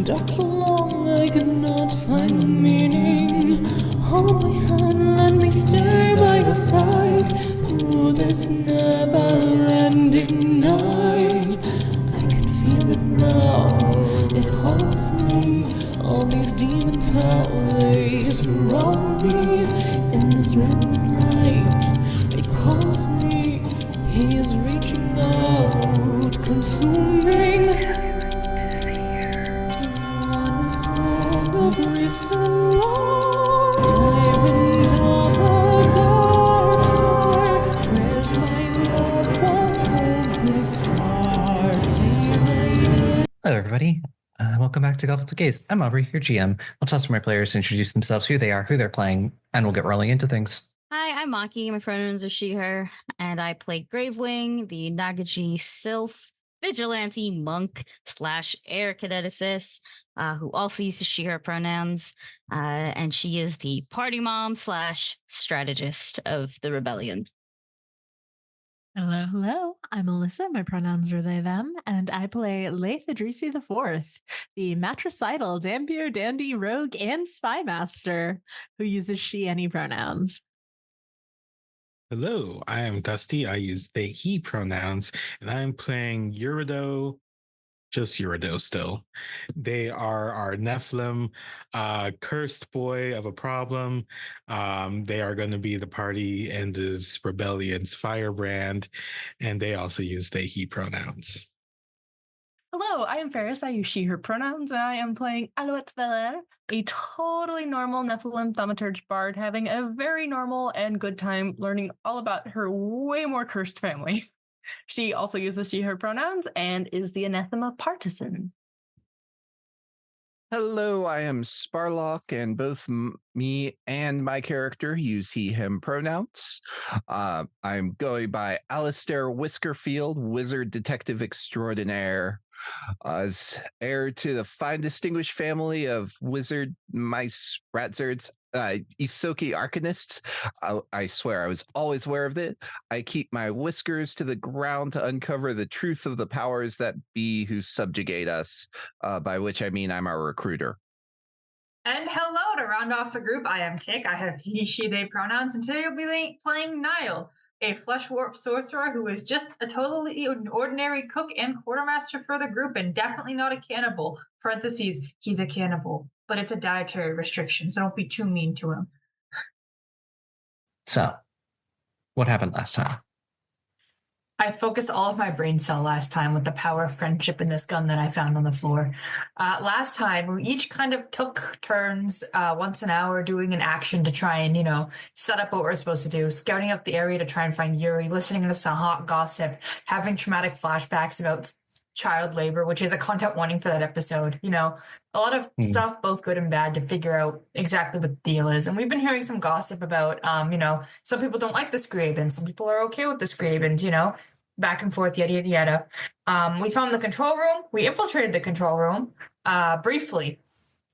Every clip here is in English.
Dark so long I could not find the meaning. Hold my hand, let me stay by your side through this never-ending night. I can feel it now, it haunts me. All these demons, how they surround me. In this red light, it calls me. He is reaching out, consuming. Tyrant of the dark star, where's my love? What hold this heart? Hello, everybody. Welcome back to Goblet of Gaze. I'm Aubrey, your GM. I'll toss for my players to introduce themselves, who they are, who they're playing, and we'll get rolling into things. Hi, I'm Maki. My pronouns are she, her, and I play Gravewing, the Nagaji Sylph vigilante monk / air cadeticist, who also uses she, her pronouns, and she is the party mom / strategist of the rebellion. Hello. I'm Alyssa. My pronouns are they, them, and I play Laeth IV, the matricidal Dampier Dandy Rogue and Spy Master, who uses she, any pronouns. Hello, I am Dusty. I use they, he pronouns, and I'm playing Eurideux, just Eurideux still. They are our Nephilim, cursed boy of a problem. They are going to be the party in this rebellion's firebrand, and they also use they, he pronouns. Hello, I am Farris. I use she, her pronouns, and I am playing Alouette, a totally normal Nephilim thaumaturge bard having a very normal and good time learning all about her way more cursed family. She also uses she, her pronouns and is the Anathema partisan. Hello, I am Sparlock, and both me and my character use he, him pronouns. I'm going by Alistair Whiskerfield, wizard detective extraordinaire. As heir to the fine distinguished family of wizard, mice, ratzards, Isoki arcanists. I swear I was always aware of it. I keep my whiskers to the ground to uncover the truth of the powers that be who subjugate us, by which I mean I'm our recruiter. And hello, to round off the group, I am Tick. I have he, she, they pronouns, and today I'll be playing Nihil, a flesh warp sorcerer who is just a totally ordinary cook and quartermaster for the group, and definitely not a cannibal. Parentheses, he's a cannibal, but it's a dietary restriction, so don't be too mean to him. So, what happened last time? I focused all of my brain cell last time with the power of friendship in this gun that I found on the floor. Last time, we each kind of took turns once an hour doing an action to try and, set up what we're supposed to do, scouting out the area to try and find Yuri, listening to some hot gossip, having traumatic flashbacks about child labor, which is a content warning for that episode. A lot of stuff, both good and bad, to figure out exactly what the deal is. And we've been hearing some gossip about, some people don't like the Scravens, some people are okay with the Scravens, back and forth, yada, yada, yada. We found the control room. We infiltrated the control room briefly.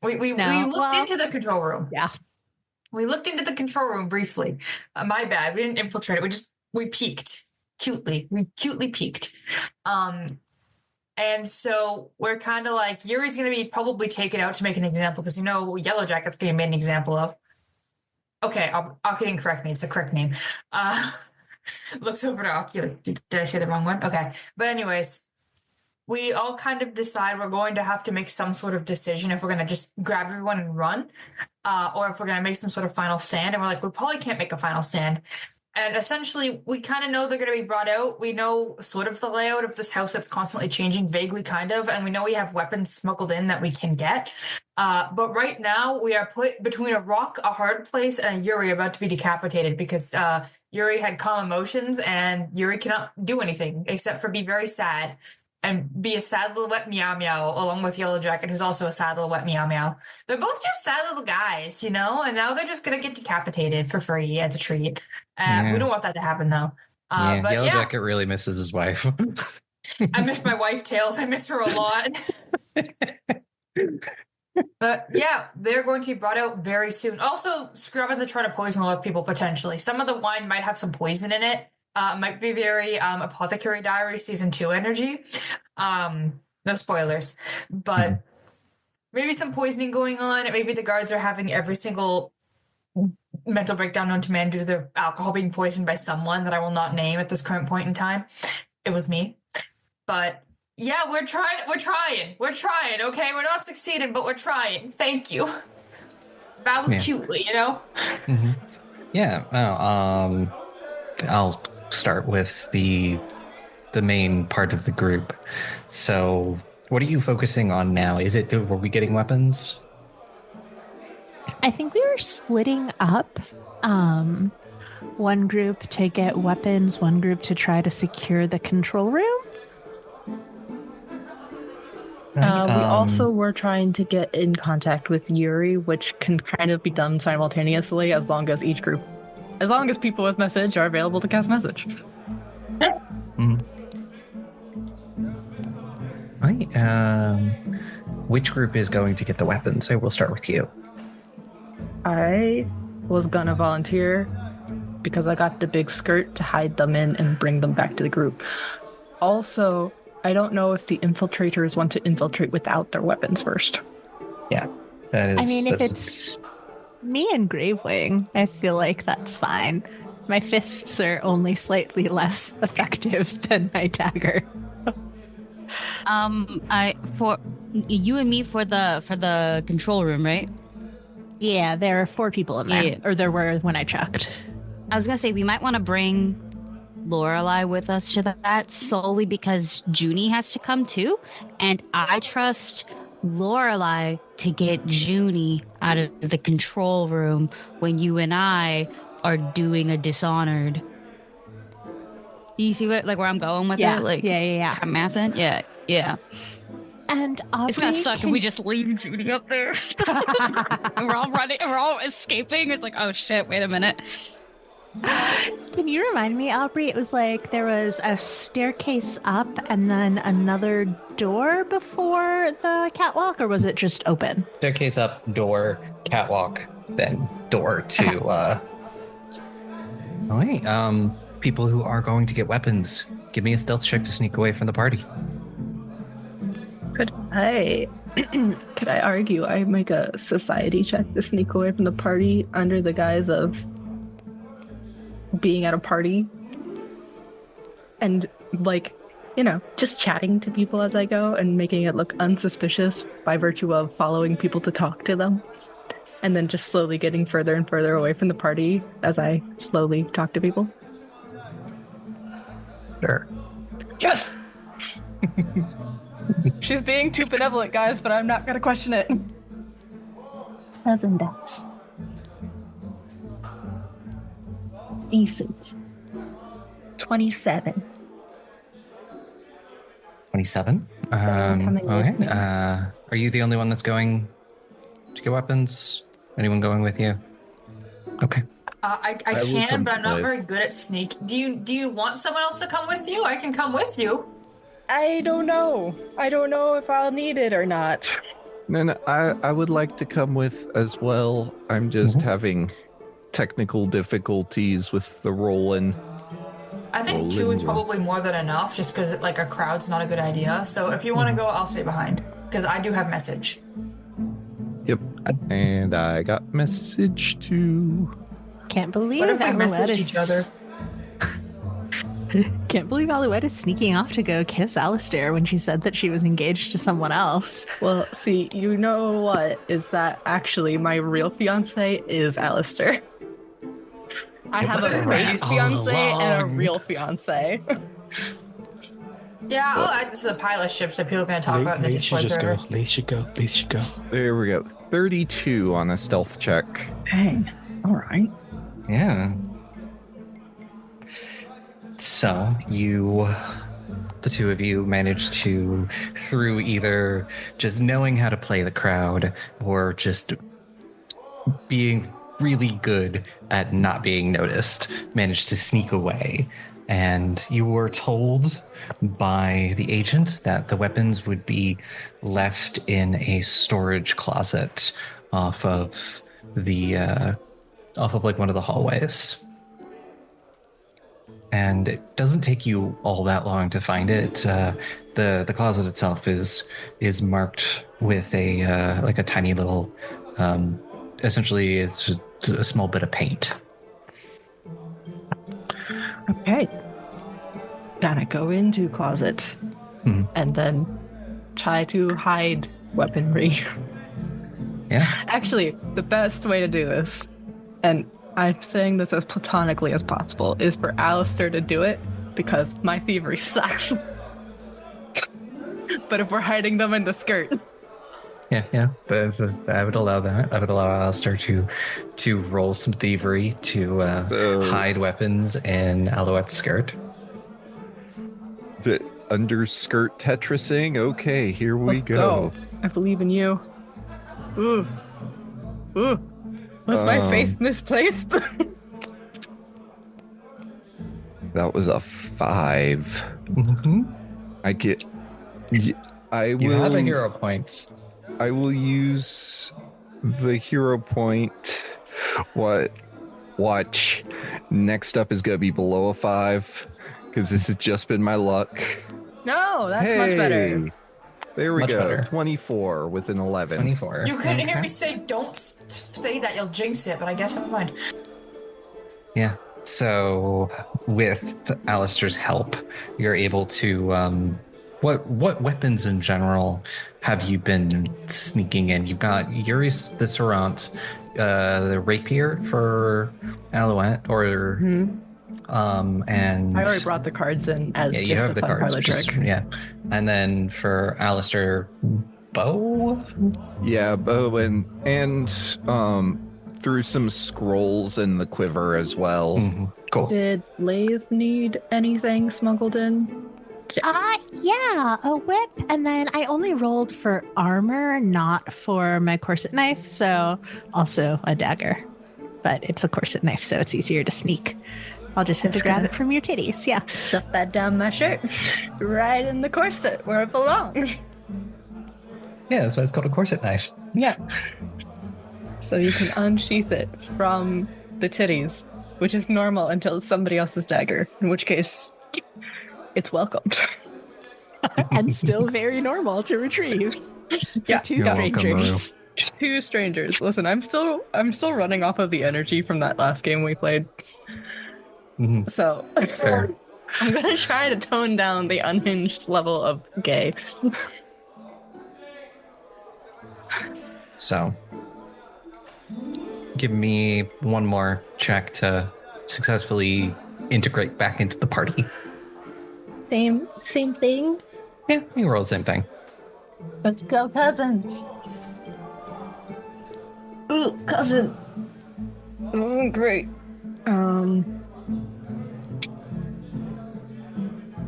We looked into the control room. Yeah. We looked into the control room briefly. My bad. We didn't infiltrate it. We peeked cutely. We cutely peeked. And so we're kind of like, Yuri's going to be probably taken out to make an example because, Yellow Jacket's going to be made an example of. Okay, Aki didn't correct me. It's the correct name. Looks over to Aki. Did I say the wrong one? Okay. But anyways, we all kind of decide we're going to have to make some sort of decision if we're going to just grab everyone and run, or if we're going to make some sort of final stand. And we're like, we probably can't make a final stand. And essentially, we kind of know they're going to be brought out. We know sort of the layout of this house that's constantly changing, vaguely kind of, and we know we have weapons smuggled in that we can get. But right now, we are put between a rock, a hard place, and Yuri about to be decapitated because Yuri had calm emotions, and Yuri cannot do anything except for be very sad and be a sad little wet meow meow along with Yellow Jacket, who's also a sad little wet meow meow. They're both just sad little guys, you know, and now they're just going to get decapitated for free as a treat. We don't want that to happen, though. But Yellow Jacket really misses his wife. I miss my wife, Tails. I miss her a lot. But yeah, they're going to be brought out very soon. Also, scrubbers are trying to poison a lot of people potentially. Some of the wine might have some poison in it. Might be very Apothecary Diary Season 2 energy. No spoilers. But maybe some poisoning going on. Maybe the guards are having every single mental breakdown known to man due to their alcohol being poisoned by someone that I will not name at this current point in time. It was me. But yeah, we're trying, okay? We're not succeeding, but we're trying. Thank you. That was cutely, you know? Mm-hmm. Yeah. I'll start with the main part of the group. So what are you focusing on now? Were we getting weapons? I think we were splitting up. One group to get weapons, one group to try to secure the control room. We also were trying to get in contact with Yuri, which can kind of be done simultaneously as long as people with message are available to cast message. Which group is going to get the weapons? So we'll start with you. I was gonna volunteer because I got the big skirt to hide them in and bring them back to the group. Also, I don't know if the infiltrators want to infiltrate without their weapons first. Yeah, that is. I mean, if it's me and Gravewing, I feel like that's fine. My fists are only slightly less effective than my dagger. For you and me for the control room, right? Yeah, there are 4 people in there, Yeah. or there were when I checked. I was gonna say we might want to bring Lorelei with us to that solely because Junie has to come too, and I trust Lorelei to get Junie out of the control room when you and I are doing a Dishonored. You see where I'm going with Yeah, it? Like, yeah. kind of mathing? Yeah. And Aubrey, It's gonna suck if we just leave Junie up there. And we're all running, and we're all escaping. It's like, oh shit, wait a minute. Can you remind me, Aubrey? It was like there was a staircase up and then another door before the catwalk, or was it just open? Staircase up, door, catwalk, then door to. All right. People who are going to get weapons, give me a stealth check to sneak away from the party. Could I argue I make a society check to sneak away from the party under the guise of being at a party and just chatting to people as I go and making it look unsuspicious by virtue of following people to talk to them and then just slowly getting further and further away from the party as I slowly talk to people? Sure. Yes! She's being too benevolent, guys, but I'm not gonna question it. Doesn't that? Decent. 27. 27. Okay. Are you the only one that's going to get weapons? Anyone going with you? Okay. I can, but I'm not very good at sneak. Do you want someone else to come with you? I can come with you. I don't know. I don't know if I'll need it or not. No, I would like to come with as well. I'm just having technical difficulties with the rolling. I think 2 is probably more than enough, just because a crowd's not a good idea. So if you want to go, I'll stay behind, because I do have message. Yep, and I got message too. Can't believe What if we Alouette messaged each other? Can't believe Alouette is sneaking off to go kiss Alistair when she said that she was engaged to someone else. Well, see, you know what? Is that actually my real fiance is Alistair. I have was a a fake rat all fiance and a along. real fiance. Yeah, I'll add this to the pilot ship so people can talk about it in the Laeth should Discord just server. go. Laeth should go. Laeth should go. There we go. 32 on a stealth check. Dang. All right. Yeah. So the two of you managed to, through either just knowing how to play the crowd or just being really good at not being noticed, managed to sneak away. And you were told by the agent that the weapons would be left in a storage closet off of like one of the hallways. And it doesn't take you all that long to find it. The closet itself is marked with a tiny little, essentially it's just a small bit of paint. Okay. Gotta go into closet and then try to hide weaponry. Yeah. Actually, the best way to do this, and I'm saying this as platonically as possible, is for Alistair to do it because my thievery sucks. But if we're hiding them in the skirt, Yeah. But I would allow that. I would allow Alistair to roll some thievery to hide weapons in Alouette's skirt. The underskirt Tetrising. Okay, here we let's go. I believe in you. Ooh. Was my faith misplaced? That was a 5. Mm-hmm. You have a hero point. I will use the hero point. Watch. Next up is gonna be below a 5 because this has just been my luck. No, that's much better. There we Much go. better. 24 with an 11. 24. You couldn't hear me say, don't say that, you'll jinx it, but I guess never mind. Yeah. So with Alistair's help, you're able to what weapons in general have you been sneaking in? You've got Yuri's the Tyrant, the rapier for Alouette, or and I already brought the cards in as you just have a the fun cards, parlor just- trick. yeah. And then for Alistair, bow. Yeah, bow and threw some scrolls in the quiver as well. Mhm. Cool. Did Laeth need anything smuggled in? Yeah, a whip, and then I only rolled for armor, not for my corset knife, so also a dagger. But it's a corset knife, so it's easier to sneak. I'll just have to grab it from your titties, yeah. Stuff that down my shirt, right in the corset where it belongs. Yeah, that's why it's called a corset knife. Yeah. So you can unsheath it from the titties, which is normal until it's somebody else's dagger, in which case it's welcomed. And still very normal to retrieve. Yeah, Two You're welcome, strangers. Two strangers. Listen, I'm still running off of the energy from that last game we played. Mhm. So Fair. I'm gonna try to tone down the unhinged level of gay. So, give me one more check to successfully integrate back into the party. Same thing. Yeah, you roll the same thing. Let's go, cousins. Ooh, cousin. Oh, great.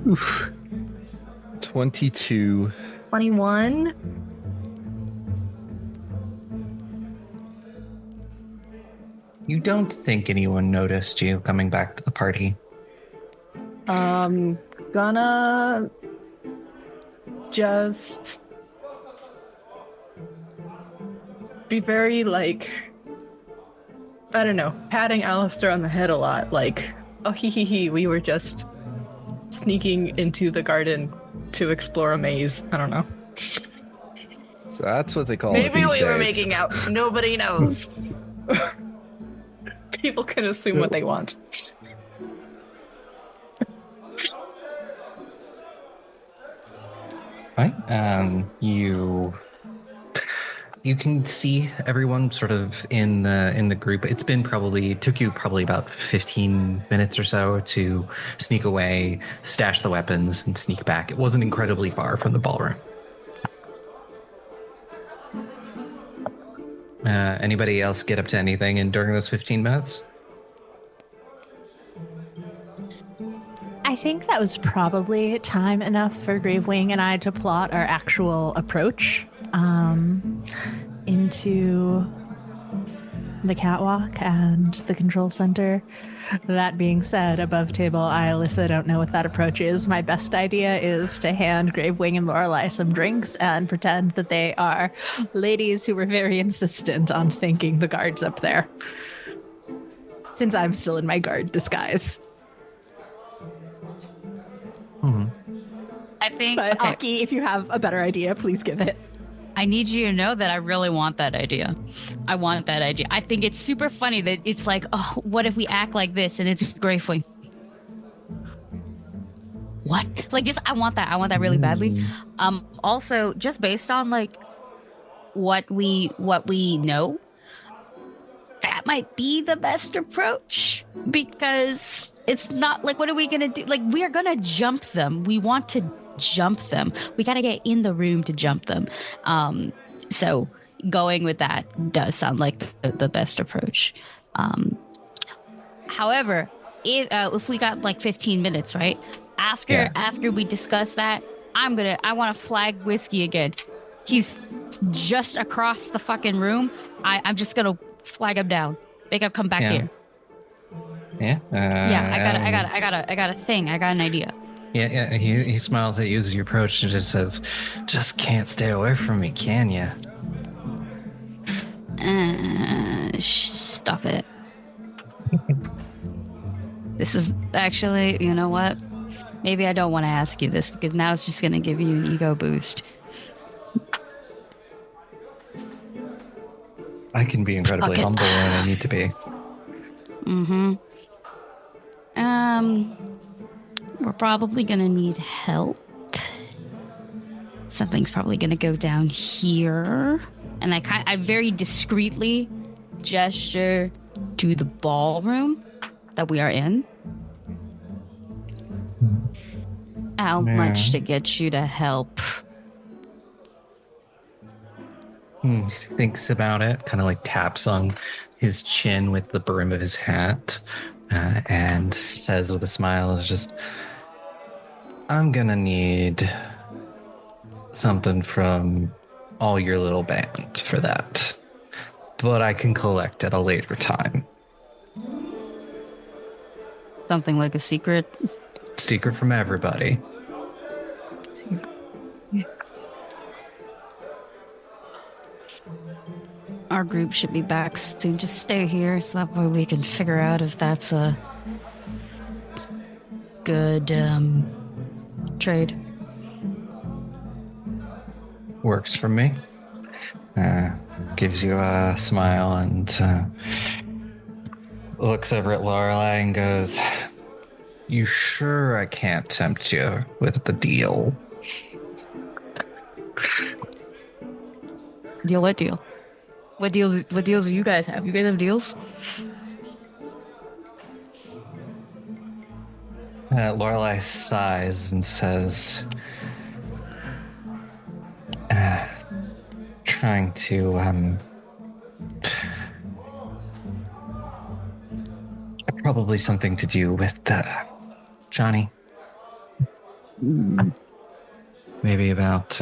Oof. 22. 21. You don't think anyone noticed you coming back to the party? Gonna just be very, like, I don't know, patting Alistair on the head a lot, like, oh, he, we were just sneaking into the garden to explore a maze. I don't know. So that's what they call it. Maybe these we were days. making out. Nobody knows. People can assume what they want. Right. You You can see everyone sort of in the group. It's been took you probably about 15 minutes or so to sneak away, stash the weapons, and sneak back. It wasn't incredibly far from the ballroom. Anybody else get up to anything during those 15 minutes? I think that was probably time enough for Gravewing and I to plot our actual approach into the catwalk and the control center. That being said, above table, Alyssa don't know what that approach is. My best idea is to hand Gravewing and Lorelei some drinks and pretend that they are ladies who were very insistent on thanking the guards up there. Since I'm still in my guard disguise. I think. But Aki, if you have a better idea, please give it. I need you to know that I really want that idea. I want that idea. I think it's super funny that it's like, oh, what if we act like this and it's Gravewing? What? Like, just I want that. I want that really badly. Also, just based on like what we know, that might be the best approach because it's not like, what are we gonna do? Like, we are gonna jump them. We want to jump them. We got to get in the room to jump them. So going with that does sound like the best approach. However, if we got like 15 minutes, right? After we discuss that, I want to flag Whiskey again. He's just across the fucking room. I'm just gonna flag him down. Make him come back here. Yeah. I got a thing. I got an idea. Yeah. He smiles at you as you approach and just says, "Just can't stay away from me, can ya?" Stop it. This is actually, you know what? Maybe I don't want to ask you this because now it's just going to give you an ego boost. I can be incredibly humble when I need to be. We're probably gonna need help. Something's probably gonna go down here, and I very discreetly gesture to the ballroom that we are in. How much to get you to help? He thinks about it, kind of like taps on his chin with the brim of his hat, and says with a smile, "Is just, I'm gonna need something from all your little band for that, but I can collect at a later time." Something like a secret? Secret from everybody. Our group should be back soon. Just stay here so that way we can figure out if that's a good trade. Works for me. Gives you a smile and looks over at Lorelei and goes, "You sure I can't tempt you with the deal?" Deal? What deal? What deals do you guys have? You guys have deals? Lorelei sighs and says, trying to, probably something to do with Johnny. Maybe about,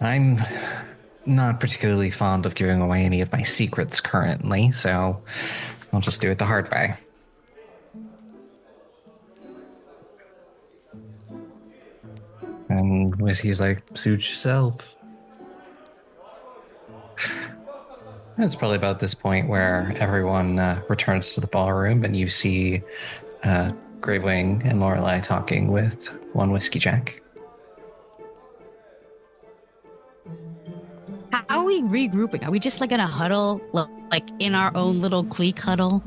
I'm not particularly fond of giving away any of my secrets currently, so I'll just do it the hard way. And Whiskey's like, "Suit yourself." It's probably about this point where everyone returns to the ballroom and you see Gravewing and Lorelei talking with one Whiskey Jack. How are we regrouping? Are we just like in a huddle, like in our own little clique huddle?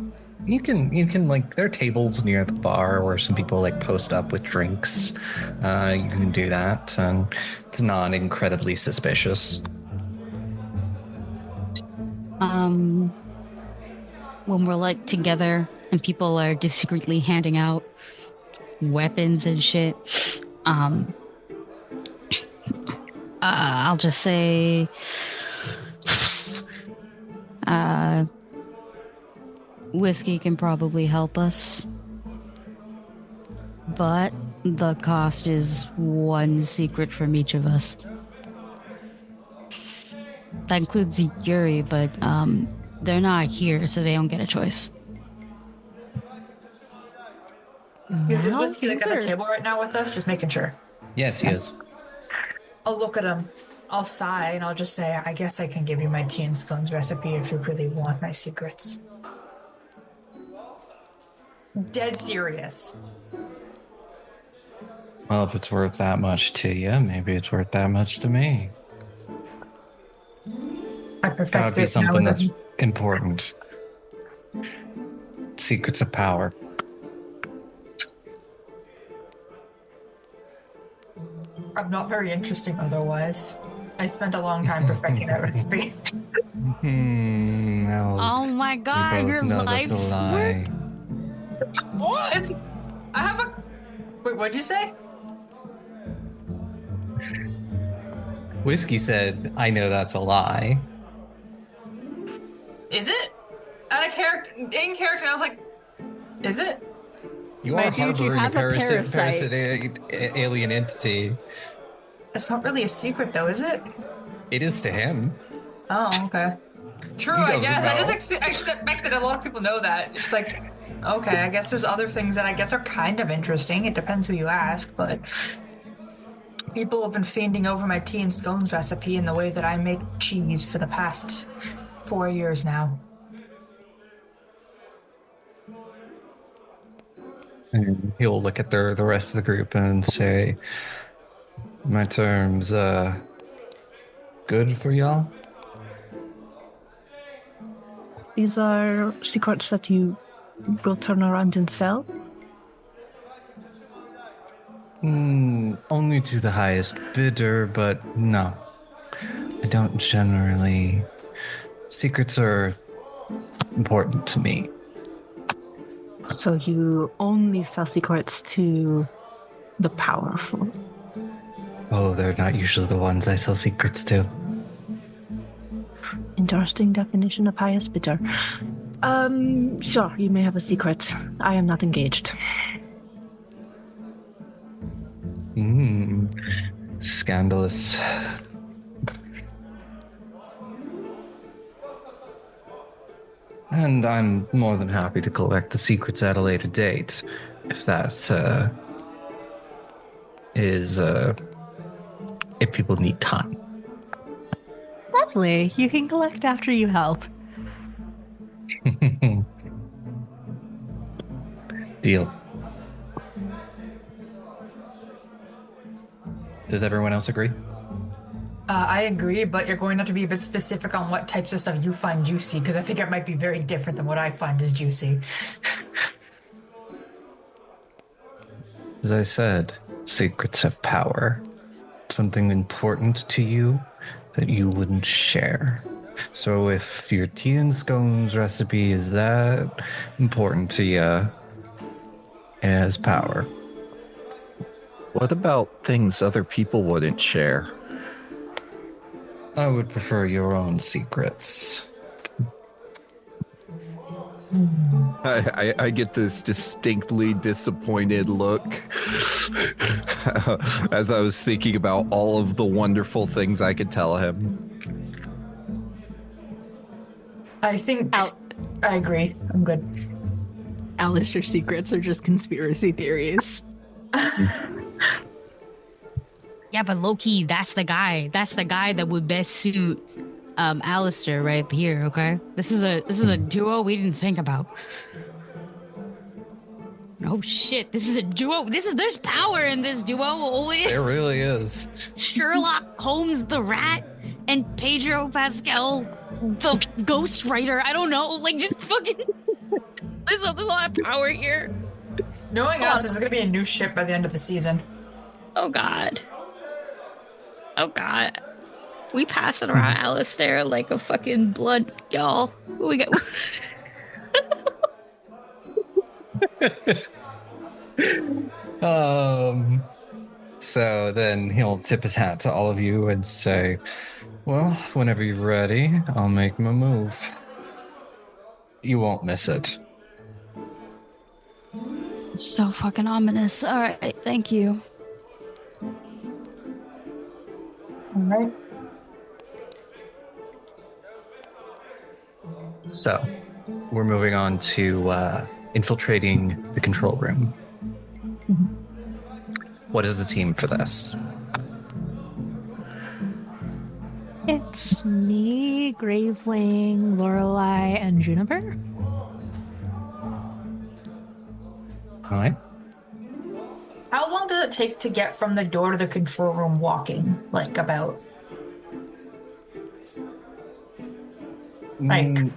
You can like, there are tables near the bar where some people like post up with drinks. You can do that, and it's not incredibly suspicious. when we're like together and people are discreetly handing out weapons and shit, I'll just say, whiskey can probably help us, but the cost is one secret from each of us. That includes Yuri, but they're not here, so they don't get a choice. Is Well, Whiskey like at things the are- table right now with us? Just making sure. Yes, he is. I'll look at him. I'll sigh and I'll just say, I guess I can give you my tea and scones recipe if you really want my secrets. Dead serious. Well, if it's worth that much to you, maybe it's worth that much to me. I That would perfect be it now something with that's important. Secrets of power. I'm not very interesting otherwise. I spent a long time perfecting that recipe. No. Oh my we god, both your know that's life's a work. lie. What? I have a. Wait, what'd you say? Whiskey said, I know that's a lie. Is it? Out of character, in character, and I was like, is it? You My are dude, you harboring a have a parasite. alien entity. It's not really a secret, though, is it? It is to him. Oh, okay. True, He I doesn't guess. I know. just expect that a lot of people know that. It's like, okay, I guess there's other things that I guess are kind of interesting. It depends who you ask, but people have been fiending over my tea and scones recipe and the way that I make cheese for the past 4 years now. And he'll look at the rest of the group and say, my terms, good for y'all? These are secrets that you will turn around and sell? Only to the highest bidder, but no. I don't generally... Secrets are important to me. So you only sell secrets to the powerful? Oh, they're not usually the ones I sell secrets to. Interesting definition of highest bidder. Sure, you may have a secret. I am not engaged. Scandalous. And I'm more than happy to collect the secrets at a later date, if that if people need time. Lovely. You can collect after you help. Deal. Does everyone else agree? I agree, but you're going to have to be a bit specific on what types of stuff you find juicy, because I think it might be very different than what I find is juicy. As I said, secrets of power. Something important to you that you wouldn't share. So if your tea and scones recipe is that important to you, it has power. What about things other people wouldn't share? I would prefer your own secrets. I get this distinctly disappointed look as I was thinking about all of the wonderful things I could tell him. I think I agree. I'm good. Alistair's secrets are just conspiracy theories. Yeah, but low-key, that's the guy. That's the guy that would best suit Alistair right here, okay? This is a duo we didn't think about. Oh shit, this is a duo. There's power in this duo. Holy There really is. Sherlock Holmes the rat and Pedro Pascal the ghostwriter. I don't know. Like just fucking there's a lot of power here. Knowing us, this is going to be a new ship by the end of the season. Oh god. Oh god. We pass it around Alistair like a fucking blood, y'all. We got. So then he'll tip his hat to all of you and say, well, whenever you're ready, I'll make my move. You won't miss it. So fucking ominous. All right, thank you. All right. So we're moving on to infiltrating the control room. What is the team for this? It's me, Gravewing, Lorelei, and Juniper. All right. How long does it take to get from the door to the control room walking? Like about?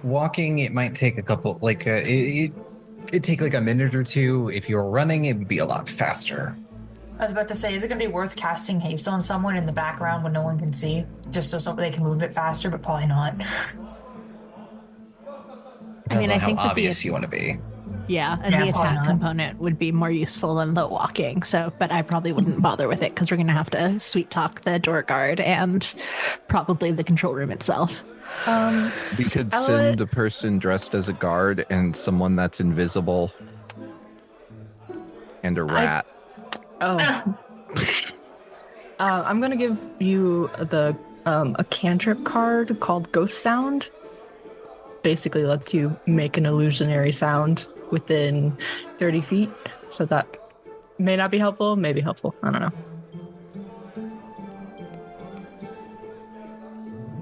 Walking, it might take a couple, like, it'd take like a minute or two. If you're running, it would be a lot faster. I was about to say, is it going to be worth casting haste on someone in the background when no one can see? Just so they can move a bit faster, but probably not. Depends on how obvious you want to be. Yeah, and the attack component would be more useful than the walking. So, but I probably wouldn't bother with it because we're going to have to sweet talk the door guard and probably the control room itself. We could send a person dressed as a guard and someone that's invisible and a rat. I'm gonna give you a cantrip card called Ghost Sound. Basically, lets you make an illusionary sound within 30 feet. So that may not be helpful, may be helpful. I don't know.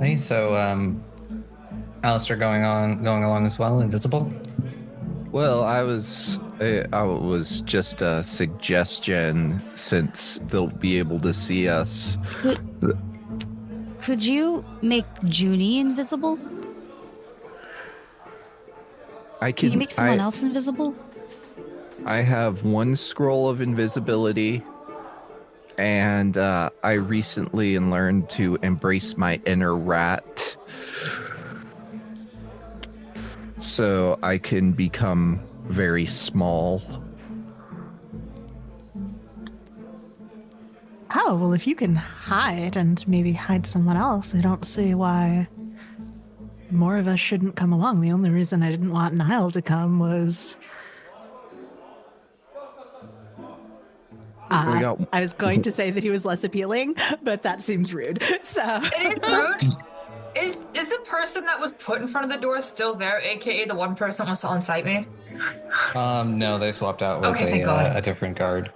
Hey, so Alistair going along as well, invisible? Well, I was just a suggestion since they'll be able to see us. Could you make Junie invisible? Can you make someone else invisible? I have one scroll of invisibility, and I recently learned to embrace my inner rat, so I can become very small. Oh, well, if you can hide and maybe hide someone else, I don't see why more of us shouldn't come along. The only reason I didn't want Nihil to come was... I was going to say that he was less appealing, but that seems rude. So it is rude. Is the person that was put in front of the door still there, aka the one person that wants to on-site me? No, they swapped out with a different guard.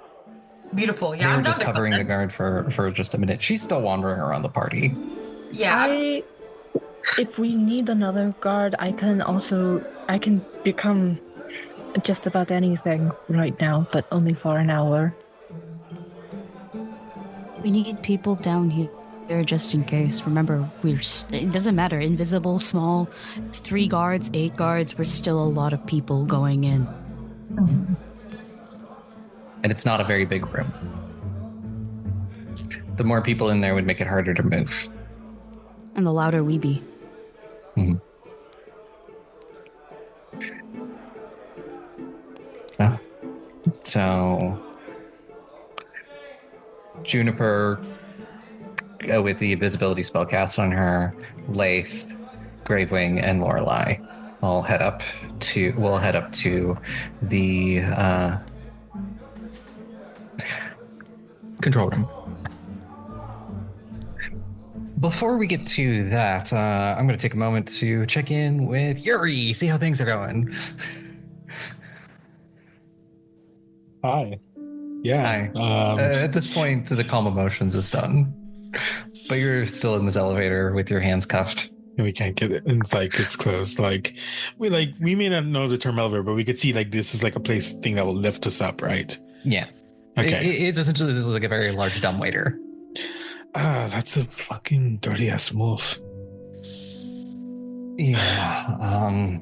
Beautiful. Yeah, they were just covering the guard for just a minute. She's still wandering around the party. Yeah. If we need another guard, I can become just about anything right now, but only for an hour. We need people down here just in case. Remember, it doesn't matter. Invisible, small, 3 guards, 8 guards. We're still a lot of people going in. And it's not a very big room. The more people in there would make it harder to move. And the louder we be. Mm-hmm. Yeah. So Juniper, with the invisibility spell cast on her, Laeth, Gravewing, and Lorelei all head up to the control room. Before we get to that, I'm going to take a moment to check in with Yuri, see how things are going. Hi. Yeah. Hi. At this point, the calm emotions is done. But you're still in this elevator with your hands cuffed. And we can't get it. And it's like, it's closed. We may not know the term elevator, but we could see this is like a thing that will lift us up, right? Yeah. Okay. It's essentially like a very large dumbwaiter. That's a fucking dirty ass move. Yeah.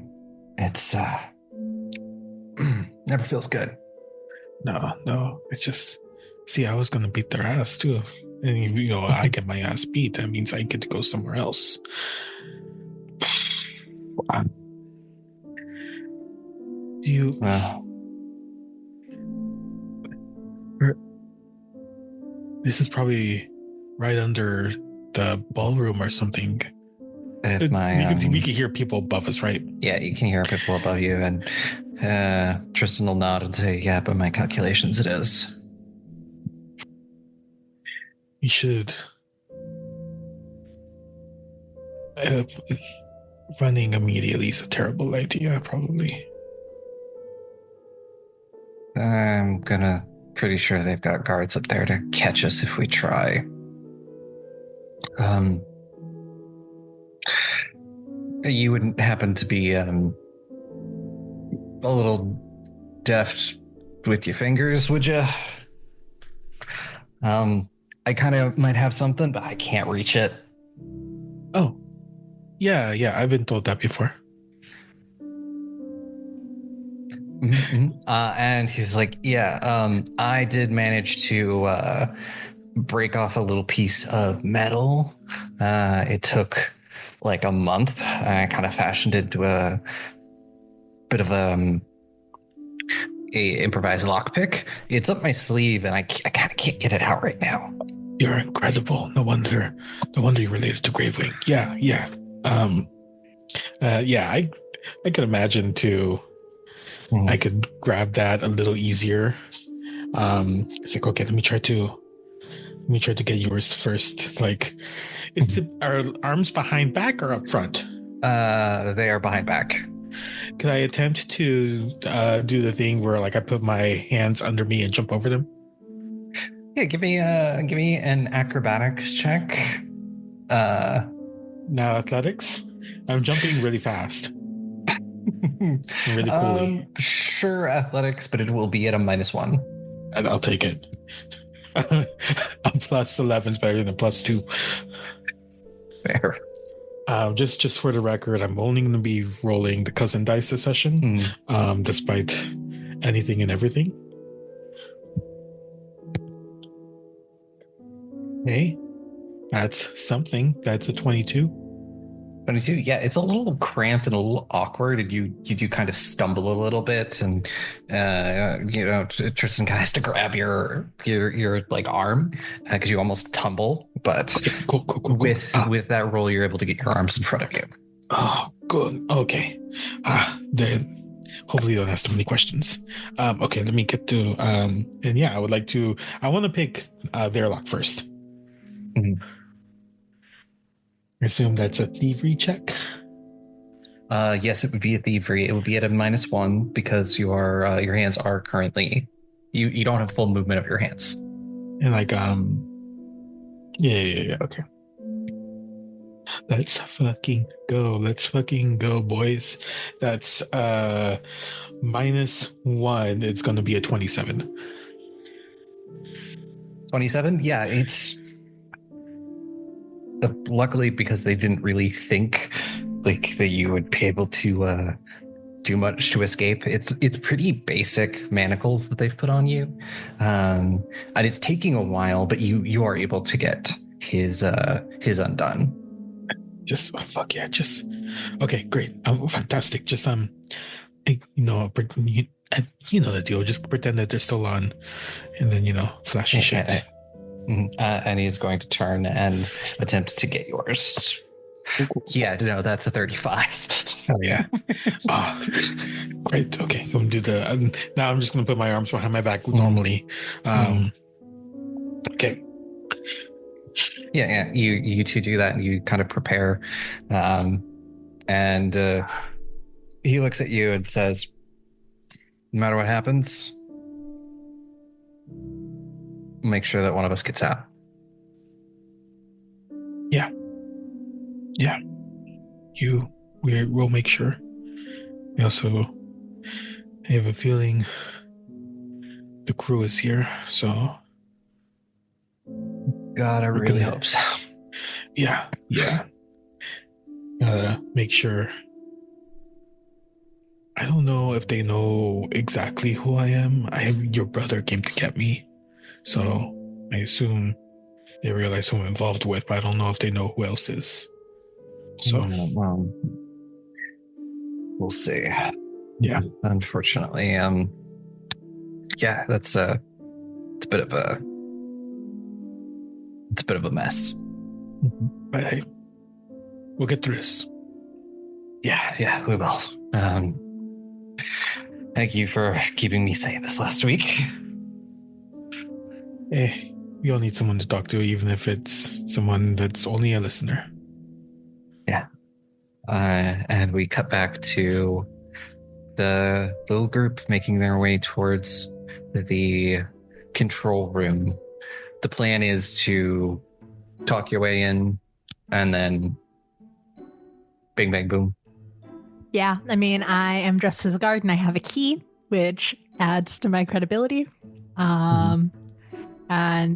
It's never feels good. No. It's just See, I was gonna beat their ass too. And if I get my ass beat, that means I get to go somewhere else. Do you? Well, This is probably right under the ballroom or something. if We could hear people above us, right? yeah, you can hear people above you, and Tristan will nod and say, "Yeah, by my calculations, it is." You should. Running immediately is a terrible idea, probably. I'm pretty sure they've got guards up there to catch us if we try. You wouldn't happen to be a little deft with your fingers, would you? I kind of might have something, but I can't reach it. Oh, yeah, I've been told that before. And he's like, yeah, I did manage to break off a little piece of metal. It took like a month. I kind of fashioned it into a bit of a improvised lockpick. It's up my sleeve, and I kind of can't get it out right now. You're incredible. No wonder you're related to Gravewing. Yeah. I could imagine too. I could grab that a little easier. It's like, okay, let me try to get yours first. Like, are arms behind back or up front? They are behind back. Could I attempt to do the thing where like I put my hands under me and jump over them? Yeah, give me an acrobatics check. Now athletics. I'm jumping really fast. Really coolly. Sure, athletics, but it will be at a -1. And I'll take it. A +11 is better than a +2. Fair. Just for the record, I'm only going to be rolling the cousin dice this session, despite anything and everything. Hey, that's something. That's a 22. 22. Yeah, it's a little cramped and a little awkward, and you do kind of stumble a little bit, and Tristan kind of has to grab your like arm because you almost tumble. But okay, cool. With that roll, you're able to get your arms in front of you. Oh, good. Okay. Then hopefully you don't ask too many questions. Okay, let me get to and yeah, I want to pick their lock first. Mm-hmm. I assume that's a thievery check. Yes, it would be a thievery. It would be at a -1 because your hands are currently you don't have full movement of your hands. And like yeah. Okay. Let's fucking go, boys. That's -1. It's gonna be a 27. 27? Yeah, it's luckily because they didn't really think like that you would be able to do much to escape. It's pretty basic manacles that they've put on you, and it's taking a while, but you are able to get his undone. Just fuck yeah, just okay, great. Fantastic. Just you know the deal. Just pretend that they're still on, and then flashy shit. And he's going to turn and attempt to get yours. Yeah, no, that's a 35. Oh yeah. Oh, great. Okay, I'm gonna do the. Now I'm just gonna put my arms behind my back normally. Okay. Yeah. You two do that, and you kind of prepare, and he looks at you and says, "No matter what happens, make sure that one of us gets out." Yeah. We'll make sure. We also have a feeling the crew is here, so. God, I really hope so. Yeah. Make sure. I don't know if they know exactly who I am. Your brother came to get me. So I assume they realize who I'm involved with, but I don't know if they know who else is. So, well, we'll see. Yeah. Unfortunately, yeah, it's a bit of a mess. But hey, we'll get through this. Yeah, we will. Thank you for keeping me safe this last week. Hey, we all need someone to talk to, even if it's someone that's only a listener. Yeah. And we cut back to the little group making their way towards the control room. The plan is to talk your way in and then bing, bang, boom. Yeah, I mean, I am dressed as a guard and I have a key, which adds to my credibility. And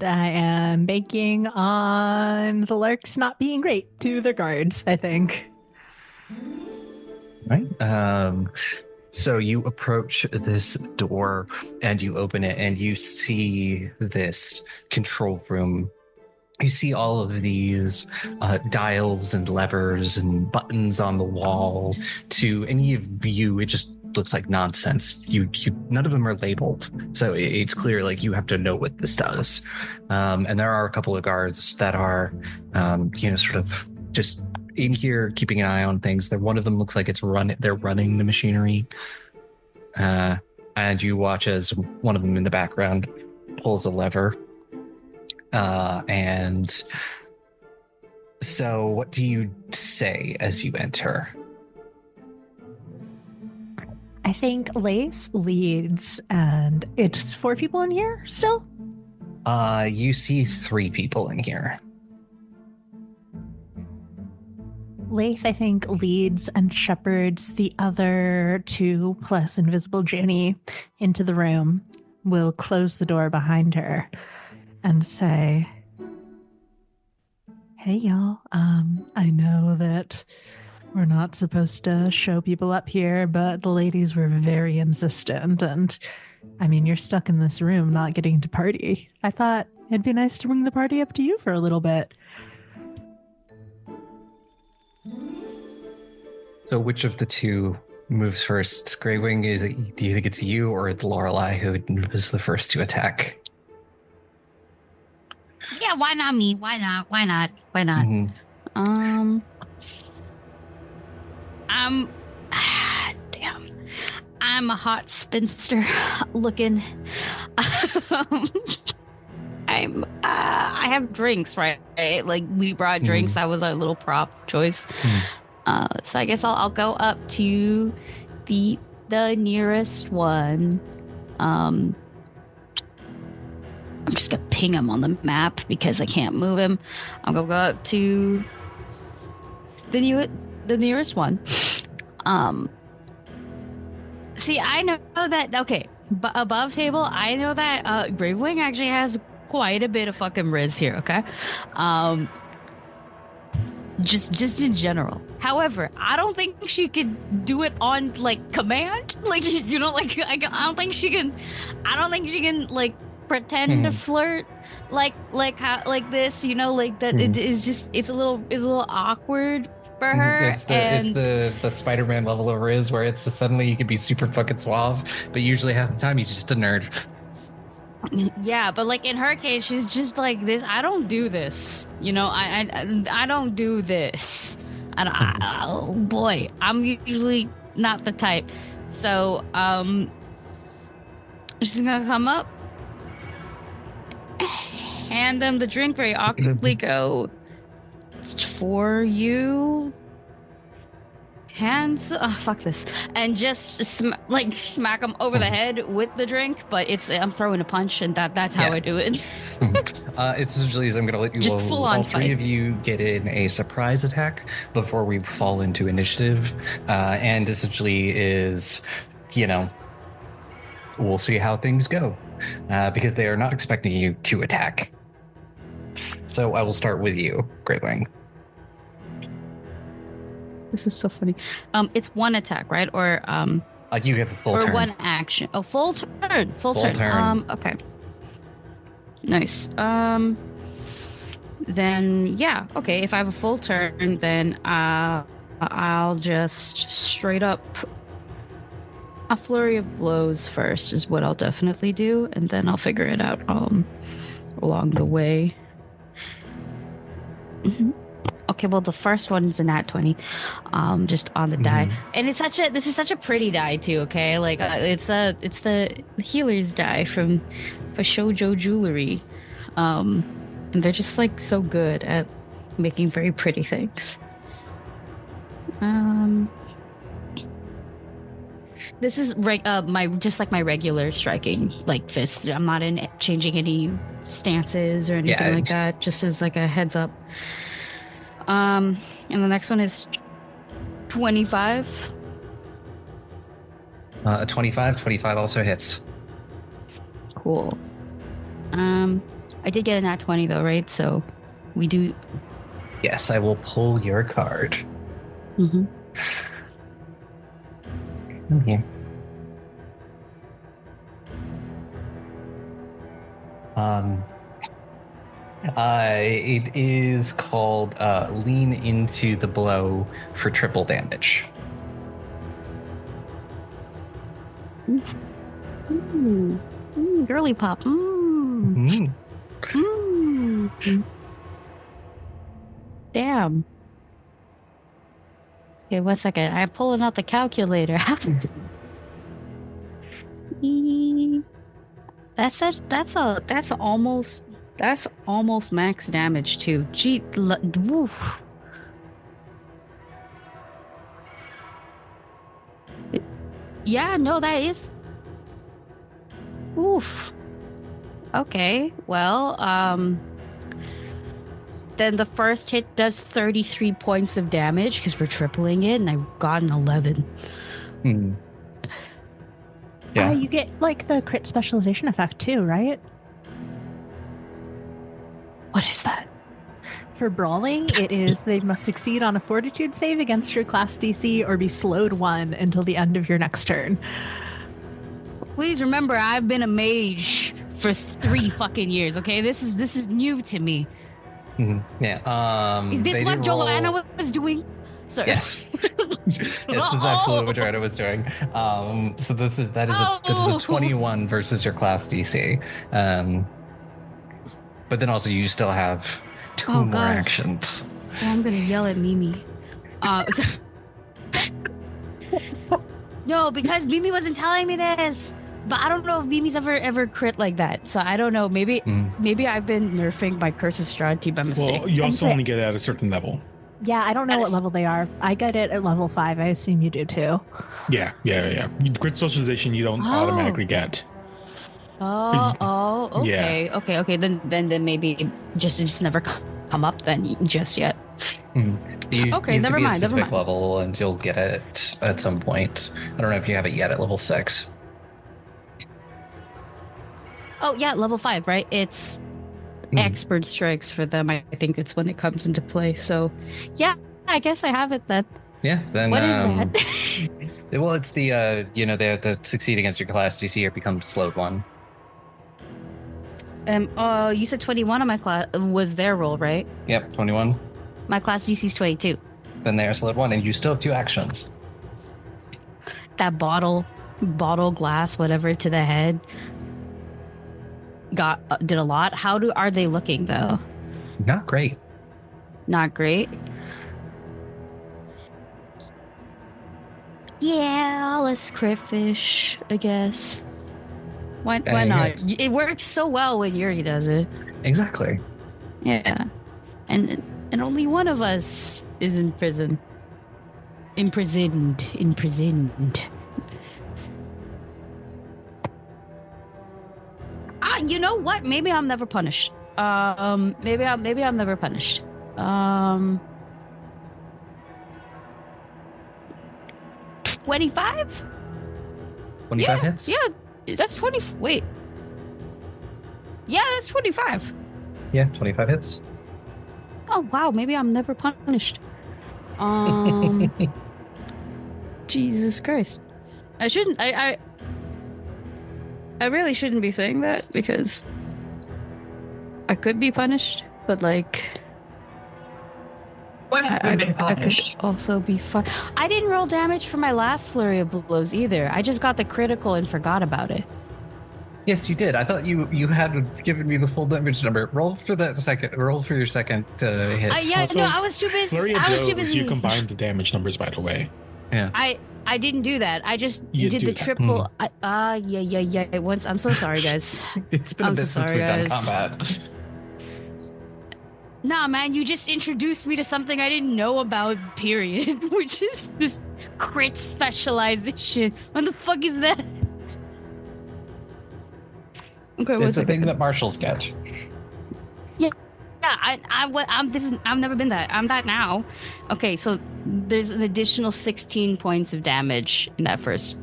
I am banking on the Larks not being great to their guards, I think. Right. So you approach this door and you open it and you see this control room. You see all of these dials and levers and buttons on the wall. To any of you, it just looks like nonsense. You none of them are labeled, so it's clear like you have to know what this does. And there are a couple of guards that are, sort of just in here keeping an eye on things. One of them looks like they're running the machinery. And you watch as one of them in the background pulls a lever. And so what do you say as you enter? I think Laeth leads, and it's 4 people in here still? You see 3 people in here. Laeth, I think, leads and shepherds the other 2 plus Invisible Junie into the room. Will close the door behind her and say, "Hey, y'all. I know that we're not supposed to show people up here, but the ladies were very insistent. And, I mean, you're stuck in this room not getting to party. I thought it'd be nice to bring the party up to you for a little bit." So which of the 2 moves first? Gravewing, do you think it's you or the Lorelei who was the first to attack? Yeah, why not me? Why not? Mm-hmm. Damn. I'm a hot spinster looking. I have drinks, right? Like we brought drinks. That was our little prop choice. So I guess I'll go up to the nearest one. I'm just gonna ping him on the map because I can't move him. I'm gonna go up to the nearest one. See, I know that. Okay, but above table, I know that Gravewing actually has quite a bit of fucking riz here. Okay, just in general. However, I don't think she could do it on like command. Like like I don't think she can. I don't think she can like pretend to flirt like this. Like that. It is just it's a little awkward for her. It's the Spider-Man level of Riz where it's suddenly you could be super fucking suave, but usually half the time he's just a nerd. Yeah, but like in her case, she's just like this. I don't do this. I don't do this. Oh boy, I'm usually not the type. So she's gonna come up, hand them the drink very awkwardly, go, "It's for you." Hands, fuck this, and just smack them over the head with the drink. But I'm throwing a punch, and that's how I do it. It's usually I'm going to let you just full on all 3 of you get in a surprise attack before we fall into initiative, and essentially is, we'll see how things go, because they are not expecting you to attack. So I will start with you, Gravewing. This is so funny. It's 1 attack, right? Or you have a full turn. Or 1 action. Oh, full turn. Full turn. Okay. Nice. Then yeah, okay. If I have a full turn, then I'll just straight up a flurry of blows first is what I'll definitely do, and then I'll figure it out along the way. Mm-hmm. Okay, well the first one's a nat 20, just on the die, and this is such a pretty die too. Okay, like it's the healer's die from Shoujo Jewelry, and they're just like so good at making very pretty things. This is my regular striking like fist. I'm not changing any stances or anything like that. Just as like a heads up. And the next one is 25. 25 also hits. Cool. I did get a nat 20 though, right? So we do. Yes, I will pull your card. Mm-hmm. Come here. It is called Lean into the Blow for triple damage. Girly pop. Damn. Okay, 1 second. I'm pulling out the calculator. That's almost max damage too. Gee, woof. Yeah, no, that is. Oof. Okay, well, then the first hit does 33 points of damage because we're tripling it, and I got an 11. Yeah. You get like the crit specialization effect too, right? What is that? For brawling, it is they must succeed on a fortitude save against your class DC or be slowed 1 until the end of your next turn. Please remember, I've been a mage for 3 fucking years. Okay, this is new to me. Yeah. Is this what Joanna was doing? Sorry. Yes. Yes, that's absolutely what Joanna was doing. So that is a 21 versus your class DC. But then also you still have 2 more actions. Oh, I'm gonna yell at Mimi. No, because Mimi wasn't telling me this. But I don't know if Mimi's ever crit like that. So I don't know. Maybe I've been nerfing my Curse of Strategy by mistake. Well, you also only get it at a certain level. Yeah, I don't know what level they are. I got it at level 5. I assume you do too. Yeah. Crit specialization you don't automatically get. Oh, okay. Yeah. Okay. Then maybe it just never come up then just yet. You Okay, never mind. A specific level, and you'll get it at some point. I don't know if you have it yet at level 6. Oh yeah, level 5, right? It's expert strikes for them. I think it's when it comes into play. So, yeah, I guess I have it then. Yeah. Then what is that? Well, it's the they have to succeed against your class DC or become slowed 1. You said 21 on my class was their roll, right? Yep, 21. My class DC is 22. Then they are slowed 1, and you still have 2 actions. That bottle glass, whatever, to the head did a lot. Are they looking though? Not great. Not great. Yeah, let's critfish, I guess. Why not? It works so well when Yuri does it. Exactly. Yeah, and only one of us is in prison. Imprisoned. You know what? Maybe I'm never punished. Maybe I'm never punished. 25? 25 hits? Yeah, that's 20. Wait. Yeah, that's 25. Yeah, 25 hits. Oh, wow. Maybe I'm never punished. Jesus Christ. I shouldn't. I really shouldn't be saying that because I could be punished, but like When have you been I punished? could also be fun. I didn't roll damage for my last flurry of blows either. I just got the critical and forgot about it. Yes, you did. I thought you had given me the full damage number. Roll for that second. Roll for your second hit. Yeah, Also, no, I was too busy. Flurry of I was too blows, busy. you combined the damage numbers, by the way. Yeah. I didn't do that. I just You did do the that. triple. Yeah. Once. I'm so sorry, guys. It's been a I'm bit so since sorry, we've done guys. combat. Nah, man, you just introduced me to something I didn't know about, period, which is this crit specialization. What the fuck is that? Okay, It's a thing that marshals get. Yeah, I've never been that. I'm that now. Okay, so there's an additional 16 points of damage in that first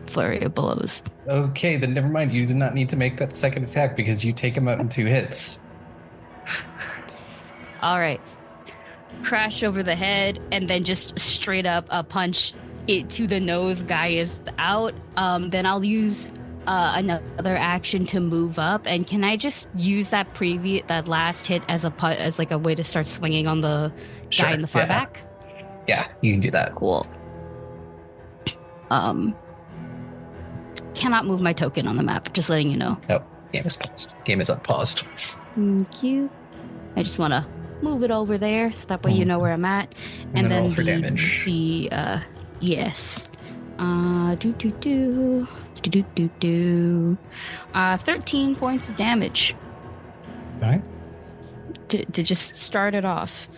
flurry of blows. Okay, then never mind. You did not need to make that second attack because you take him out in 2 hits. All right. Crash over the head and then just straight up a punch it to the nose. Guy is out. Then I'll use another action to move up. And can I just use that last hit as like a way to start swinging on the guy in the far back? Yeah, you can do that. Cool. Cannot move my token on the map. Just letting you know. Oh, game is paused. Game is unpaused. Thank you. I just want to move it over there so that way you know where I'm at. And then roll for damage. Yes. 13 points of damage. Right. To just start it off.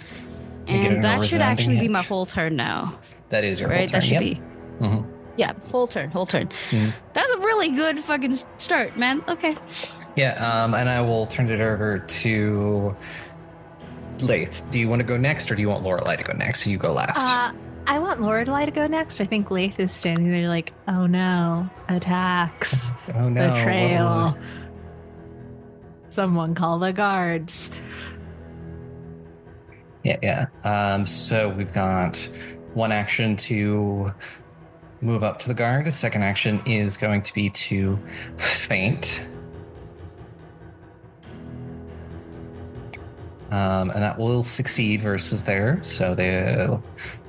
You get And that a should resounding actually be hit. my whole turn now. That is your Right? whole turn. That should Yep. be. Mhm. Yeah, whole turn. Mhm. That's a really good fucking start, man. Okay. Yeah, and I will turn it over to Laeth. Do you want to go next, or do you want Lorelei to go next? So you go last. I want Lorelei to go next. I think Laeth is standing there like, oh no, attacks, Oh no! betrayal. Someone call the guards. Yeah. So we've got one action to move up to the guard. The second action is going to be to faint. And that will succeed versus there. So the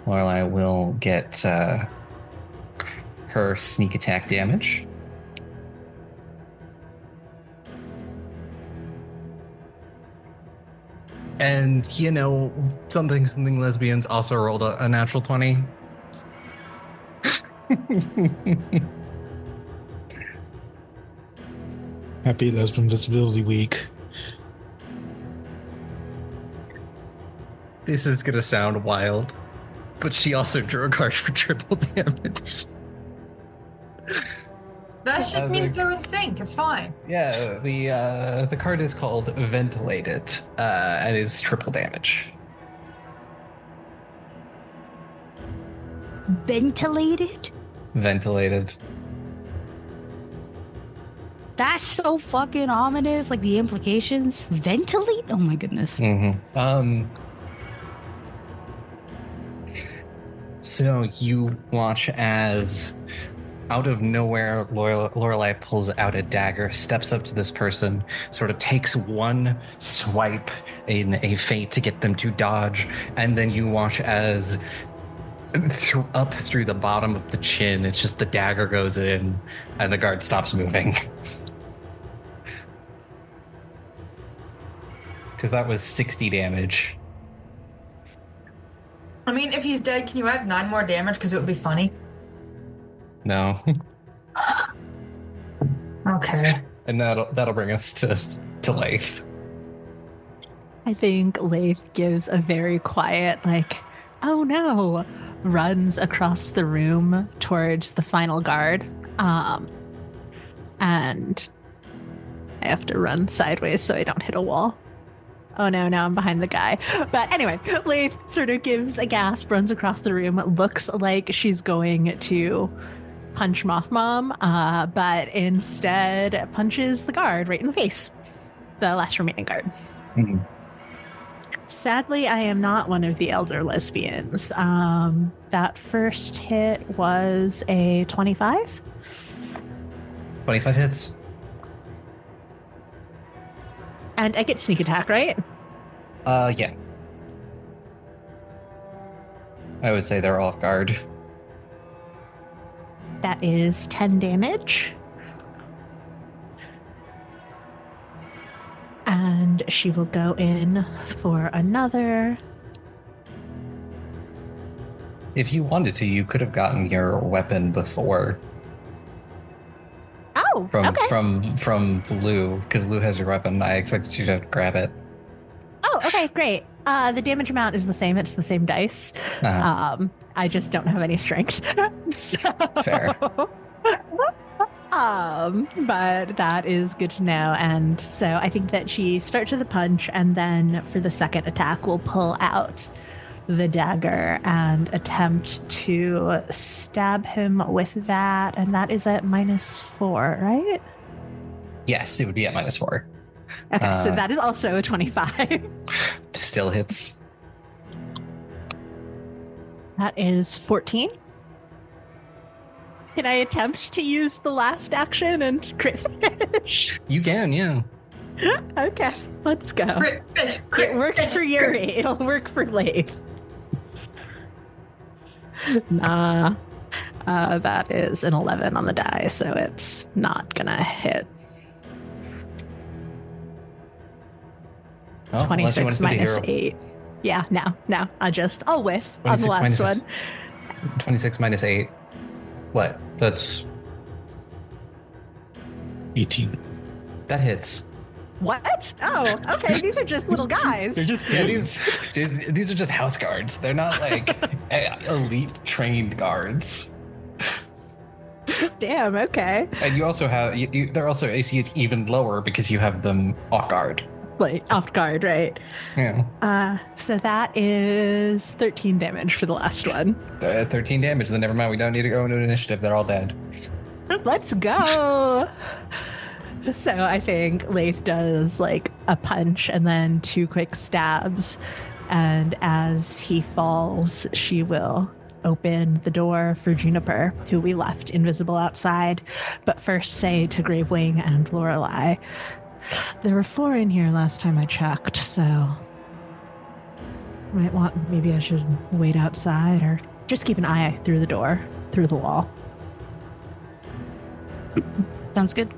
Lorelei will get her sneak attack damage. And, you know, something lesbians also rolled a natural 20. Happy Lesbian Visibility Week. This is going to sound wild, but she also drew a card for triple damage. That just means they're in sync. It's fine. Yeah, the card is called Ventilated, and is triple damage. Ventilated? Ventilated. That's so fucking ominous. Like the implications. Ventilate? Oh my goodness. Mm-hmm. So you watch as out of nowhere, Lorelei pulls out a dagger, steps up to this person, sort of takes one swipe in a feint to get them to dodge, and then you watch as up through the bottom of the chin, it's just the dagger goes in, and the guard stops moving. Because that was 60 damage. I mean, if he's dead, can you add 9 more damage? Because it would be funny. No. Okay. And that'll bring us to Laeth. I think Laeth gives a very quiet, like, oh no, runs across the room towards the final guard. And I have to run sideways so I don't hit a wall. Oh no, now I'm behind the guy. But anyway, Laeth sort of gives a gasp, runs across the room, looks like she's going to punch Moth Mom, but instead punches the guard right in the face. The last remaining guard. Mm-hmm. Sadly, I am not one of the elder lesbians. That first hit was a 25. 25 hits. And I get sneak attack, right? Yeah. I would say they're off guard. That is 10 damage. And she will go in for another. If you wanted to, you could have gotten your weapon before. Oh, From Lou, because Lou has your weapon. I expected you to grab it. Oh, okay, great. The damage amount is the same. It's the same dice. I just don't have any strength. So, Fair. But that is good to know. And so I think that she starts with a punch, and then for the second attack, will pull out the dagger and attempt to stab him with that. And that is at -4, right? Yes, it would be at -4. Okay, so that is also a 25. Still hits. That is 14. Can I attempt to use the last action and crit fish? You can, yeah. Okay, let's go. It worked for Yuri. It'll work for Laeth. Nah. That is an 11 on the die, so it's not gonna hit. Oh, 26 minus 8. Yeah, no. I'll whiff on the last one. 26 minus 8. What? That's 18. That hits. What? Oh, okay. These are just little guys. They're just these are just house guards. They're not like elite trained guards. Damn. Okay. And you also have they're also AC is even lower because you have them off guard. Like off guard, right? Yeah. So that is 13 damage for the last one. 13 damage. Then never mind. We don't need to go into an initiative. They're all dead. Let's go. So I think Laeth does like a punch and then 2 quick stabs. And as he falls, she will open the door for Juniper, who we left invisible outside. But first say to Gravewing and Lorelei, there were 4 in here last time I checked, so maybe I should wait outside or just keep an eye through the door, through the wall. Sounds good.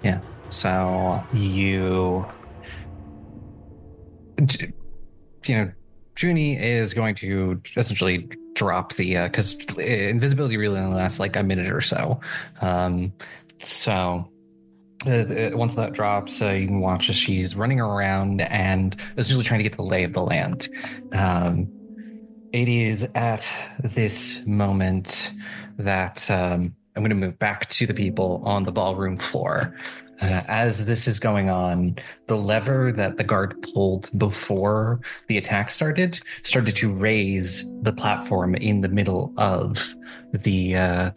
Yeah. So you know, Junie is going to essentially drop the because invisibility really only lasts like a minute or so. Once that drops, you can watch as she's running around and essentially trying to get the lay of the land. It is at this moment that I'm going to move back to the people on the ballroom floor. As this is going on, the lever that the guard pulled before the attack started to raise the platform in the middle of the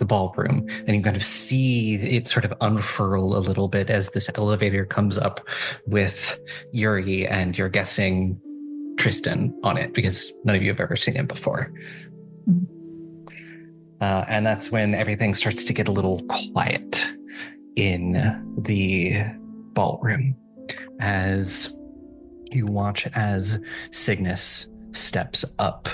ballroom, and you kind of see it sort of unfurl a little bit as this elevator comes up with Yuri and you're guessing Tristan on it because none of you have ever seen him before. And that's when everything starts to get a little quiet in the ballroom as you watch as Cygnus steps up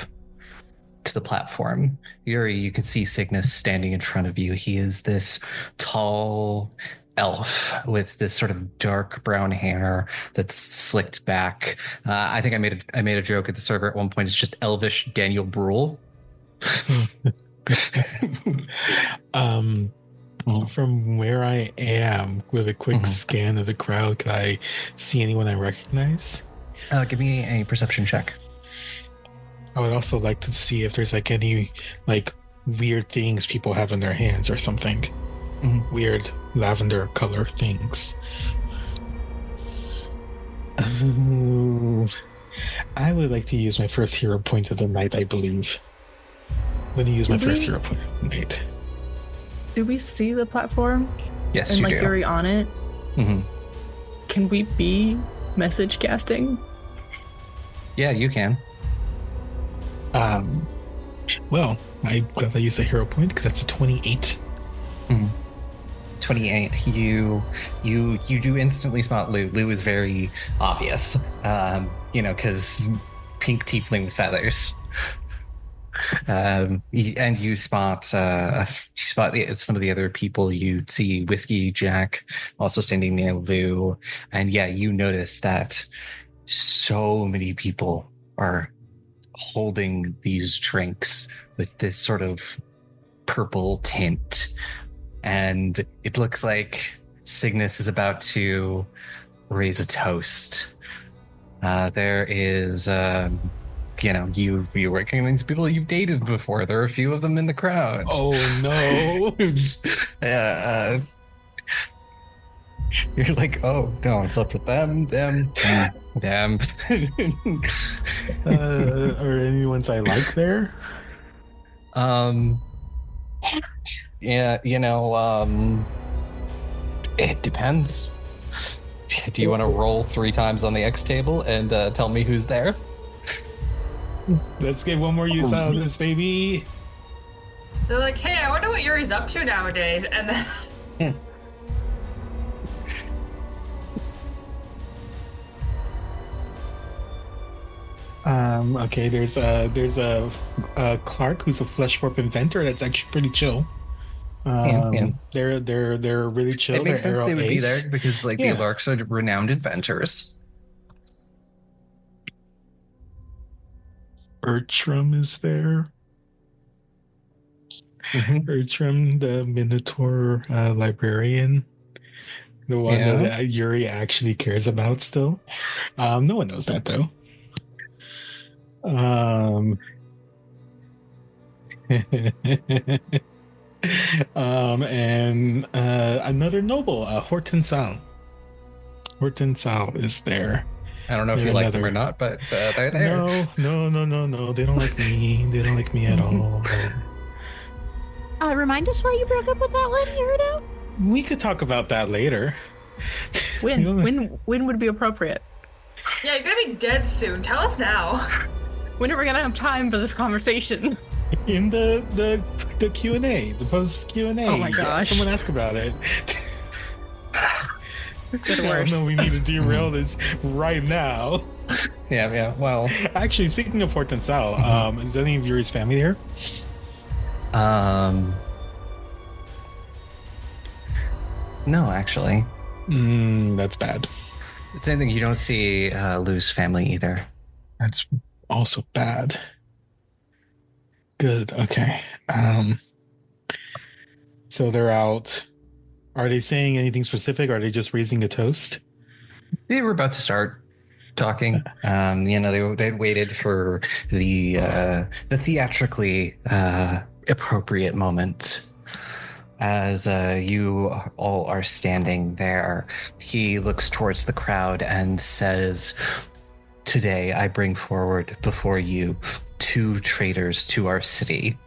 to the platform. Yuri, you can see Cygnus standing in front of you. He is this tall elf with this sort of dark brown hair that's slicked back. I think I made a joke at the server at one point. It's just elvish Daniel Bruhl. From where I am, with a quick scan of the crowd, can I see anyone I recognize? Give me a perception check. I would also like to see if there's like any like weird things people have in their hands or something. Weird lavender color things. I would like to use my first hero point of the night, I believe. Let me use my first hero point of the night. Do we see the platform? Yes, and you like do. Yuri on it? Mm-hmm. Can we be message casting? Yeah, you can. Well, I'm glad I used a hero point because that's a 28. 28. 28. You do instantly spot Lou. Lou is very obvious. Because pink tiefling with feathers. And you spot some of the other people. You see Whiskey Jack also standing near Lou, and you notice that so many people are holding these drinks with this sort of purple tint, and it looks like Cygnus is about to raise a toast. There is you recognize people you've dated before. There are a few of them in the crowd. Oh no. You're like, oh no, it's up with them. Are anyone's I like there? It depends. Do you want to roll 3 times on the X table and tell me who's there? Let's get one more use out of this, baby. They're like, hey, I wonder what Yuri's up to nowadays. And then Okay, there's a Clark who's a flesh warp inventor that's actually pretty chill. They're really chill. It makes They're sense they would be ace. there because the Larks are renowned inventors. Bertram is there. Bertram, the Minotaur librarian, the one that Yuri actually cares about still. No one knows that though. And another noble, Horton Sal. Horton Sal is there. I don't know if you like them or not, but they're there. No. They don't like me. They don't like me at all. Remind us why you broke up with that one, Eurideux? We could talk about that later. When would be appropriate? yeah, you're gonna be dead soon. Tell us now. When are we gonna have time for this conversation? In the Q&A, the post Q&A. Oh my gosh. Someone ask about it. The worst. No, we need to derail this right now. Yeah. Well, actually, speaking of Horton Sal, is any of Yuri's family there? No, actually. That's bad. It's anything you don't see Lou's family either. That's also bad. Good. Okay. So they're out. Are they saying anything specific? Are they just raising a toast? They were about to start talking. They waited for the theatrically appropriate moment. As you all are standing there, he looks towards the crowd and says, "Today I bring forward before you 2 traitors to our city.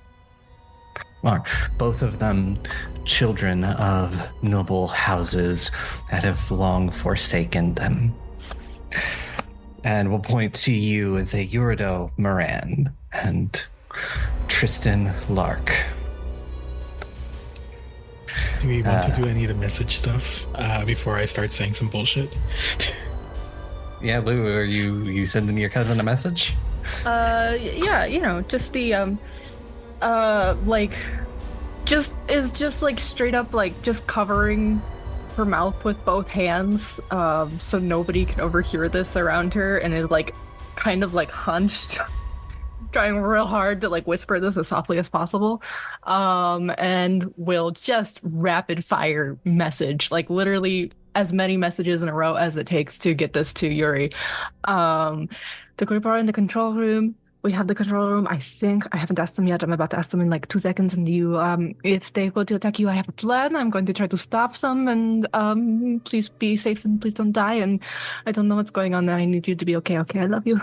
Both of them children of noble houses that have long forsaken them. And we'll point to you and say Eurideux Moran and Tristan Lark." Do we want to do any of the message stuff before I start saying some bullshit? Yeah, Lou, are you sending your cousin a message? Yeah, just the just like straight up like just covering her mouth with both hands so nobody can overhear this around her, and is like kind of like hunched trying real hard to like whisper this as softly as possible, and will just rapid fire message like literally as many messages in a row as it takes to get this to Yuri. The group are in the control room. We have the control room. I think I haven't asked them yet. I'm about to ask them in like 2 seconds. And if they go to attack you, I have a plan. I'm going to try to stop them. And please be safe and please don't die. And I don't know what's going on. I need you to be okay. Okay, I love you.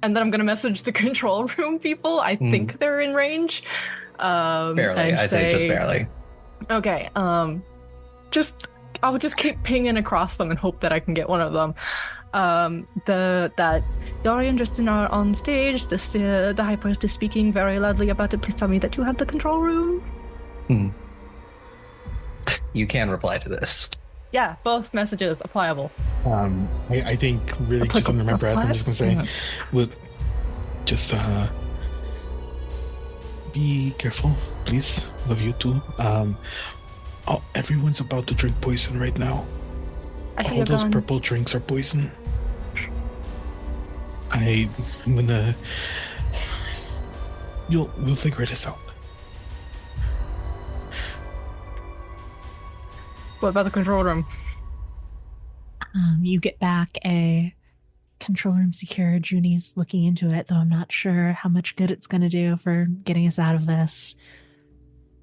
And then I'm going to message the control room people. I think they're in range. Barely. I'd say just barely. Okay. I'll just keep pinging across them and hope that I can get one of them. That Yuri and Tristan are on stage. The High Priest is speaking very loudly about it. Please tell me that you have the control room. You can reply to this. Yeah, both messages applicable. I think really just under my breath, I'm just gonna say, would just be careful, please. Love you too. Everyone's about to drink poison right now. All those purple drinks are poison. I'm gonna. We'll figure this out. What about the control room? You get back a control room secure. Junie's looking into it, though I'm not sure how much good it's going to do for getting us out of this.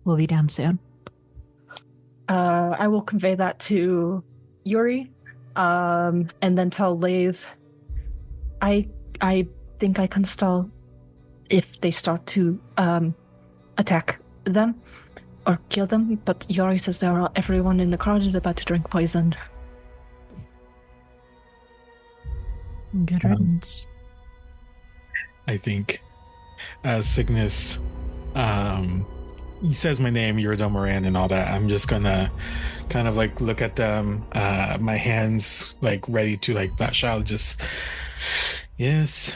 We'll be down soon. I will convey that to Yuri, and then tell Laeth. I think I can stall if they start to attack them or kill them, but Yuri says everyone in the crowd is about to drink poison. Good riddance. I think Cygnus, he says my name, Eurideux Moran, and all that. I'm just gonna kind of like look at them, my hands like ready to like lash out, just yes,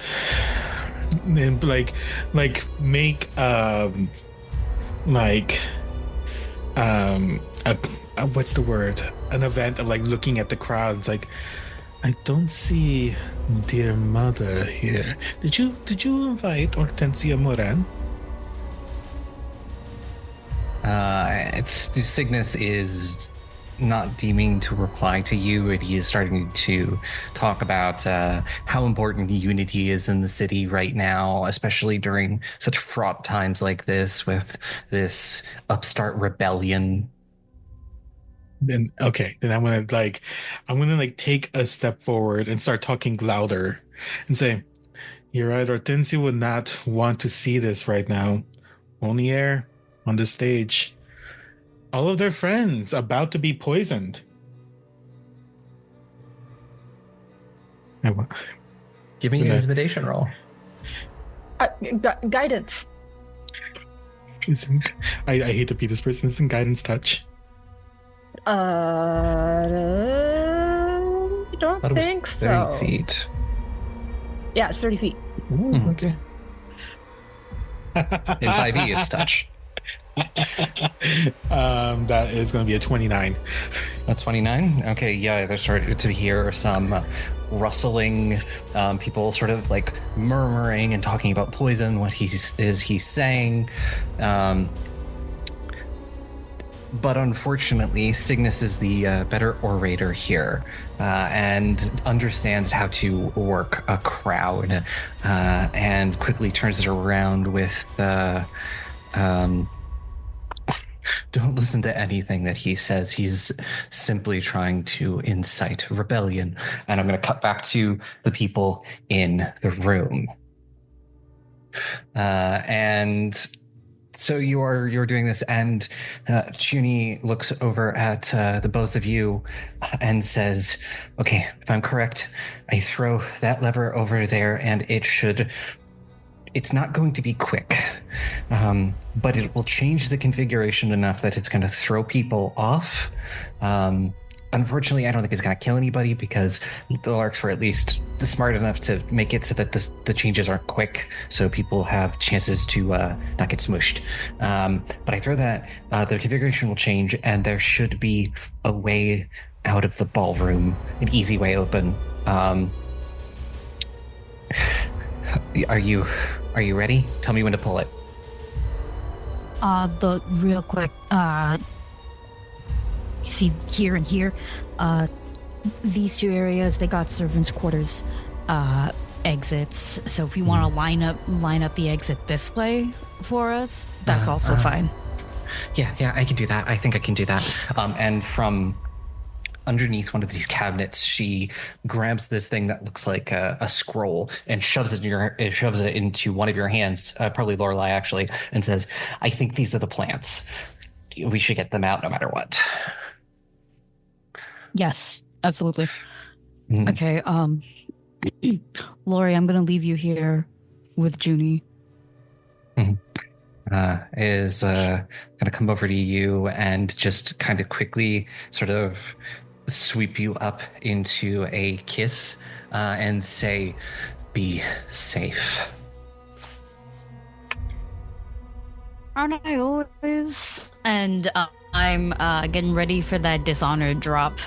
and like make what's the word? An event of like looking at the crowd. It's like, I don't see dear mother here. Did you invite Hortensia Moran? Cygnus is not deeming to reply to you, and he is starting to talk about how important unity is in the city right now, especially during such fraught times like this with this upstart rebellion. Then I'm gonna take a step forward and start talking louder and say, "You're right. Hortensia would not want to see this right now. On the air, on the stage, all of their friends about to be poisoned." Give me an intimidation roll. Guidance. I hate to be this person. It's in guidance touch. Don't think so. 30 feet. Yeah, it's 30 feet. Ooh, okay. In 5e, it's touch. That is going to be a 29. That's 29. Okay, yeah, there's starting to hear some rustling, people sort of like murmuring and talking about poison. What he's saying. But unfortunately, Cygnus is the better orator here, and understands how to work a crowd, and quickly turns it around with don't listen to anything that he says. He's simply trying to incite rebellion. And I'm going to cut back to the people in the room. And so you're doing this, and Junie looks over at the both of you and says, "Okay, if I'm correct, I throw that lever over there, and it's not going to be quick, but it will change the configuration enough that it's going to throw people off. Unfortunately, I don't think it's going to kill anybody, because the Larks were at least smart enough to make it so that the changes aren't quick, so people have chances to not get smooshed. But I throw that, the configuration will change, and there should be a way out of the ballroom, an easy way open. Are you ready? Tell me when to pull it. The real quick, see here and here, these two areas, they got servants' quarters exits. So if you want to line up the exit this way for us, that's also fine. Yeah, I can do that. I think I can do that. And from underneath one of these cabinets, she grabs this thing that looks like a scroll and shoves it into one of your hands, probably Lorelei actually, and says, "I think these are the plants. We should get them out no matter what." Yes, absolutely. Mm-hmm. Okay, Lori, I'm gonna leave you here with Junie. Mm-hmm. is going to come over to you and just kind of quickly sort of sweep you up into a kiss and say, "Be safe." Aren't I always? And I'm getting ready for that Dishonored drop.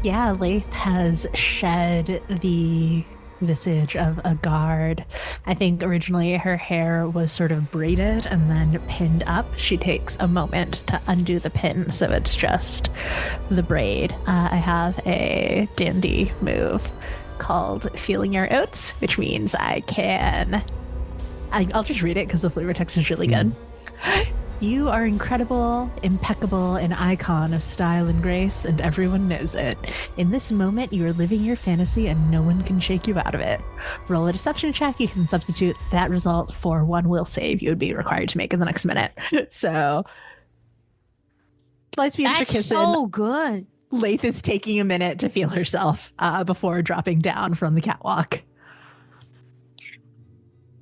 Yeah, Laeth has shed the visage of a guard. I think originally her hair was sort of braided and then pinned up. She takes a moment to undo the pin, so it's just the braid. I have a dandy move called Feeling Your Oats, which means I'll just read it because the flavor text is really good. You are incredible, impeccable, an icon of style and grace, and everyone knows it. In this moment, you are living your fantasy and no one can shake you out of it. Roll a deception check. You can substitute that result for one will save you would be required to make in the next minute. So, let's be That's so good. Laeth is taking a minute to feel herself before dropping down from the catwalk.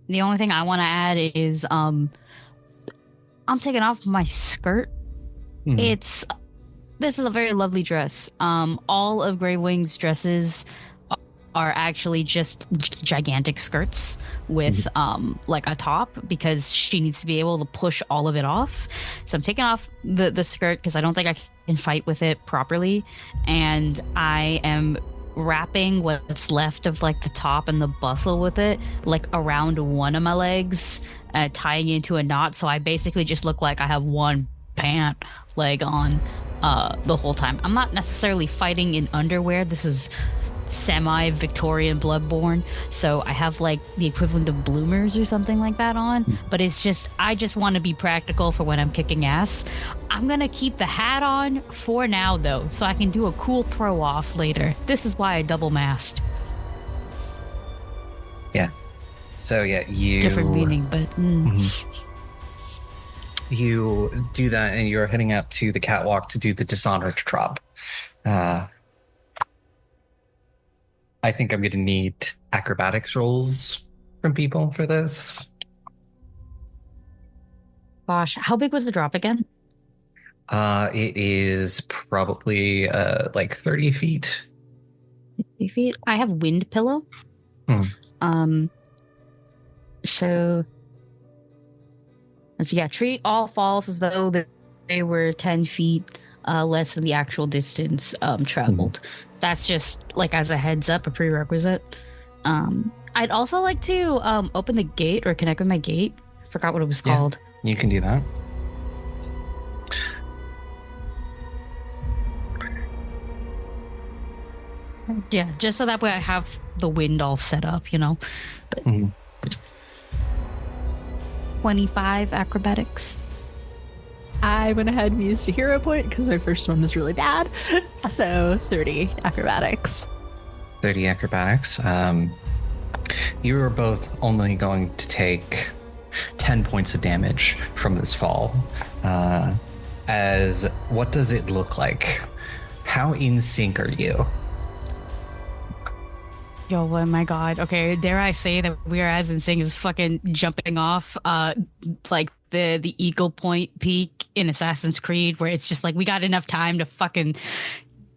The only thing I want to add is I'm taking off my skirt. This is a very lovely dress. All of Gravewing's dresses are actually just gigantic skirts with like a top, because she needs to be able to push all of it off. So I'm taking off the skirt because I don't think I can fight with it properly, and I am wrapping what's left of like the top and the bustle with it like around one of my legs, tying into a knot, so I basically just look like I have one pant leg on the whole time. I'm not necessarily fighting in underwear. This is semi-Victorian Bloodborne, so I have like the equivalent of bloomers or something like that on, but it's just, I just want to be practical for when I'm kicking ass. I'm gonna keep the hat on for now though, so I can do a cool throw off later. This is why I double masked. Yeah. So yeah, you different meaning, but you do that, and you're heading out to the catwalk to do the Dishonored drop. I think I'm going to need acrobatics rolls from people for this. Gosh, how big was the drop again? It is probably like 30 feet. 30 feet? I have wind pillow. So let's see, treat all falls as though they were 10 feet less than the actual distance traveled. That's just like as a heads up, a prerequisite. I'd also like to open the gate or connect with my gate. Forgot what it was called. You can do that. Yeah, just so that way I have the wind all set up, you know. But 25 acrobatics. I went ahead and used a hero point because my first one was really bad. So 30 acrobatics. 30 acrobatics. You are both only going to take 10 points of damage from this fall. As what does it look like? How in sync are you? Yo, oh my god. Okay, dare I say that we are as in sync as fucking jumping off like the Eagle Point peak in Assassin's Creed, where it's just like we got enough time to fucking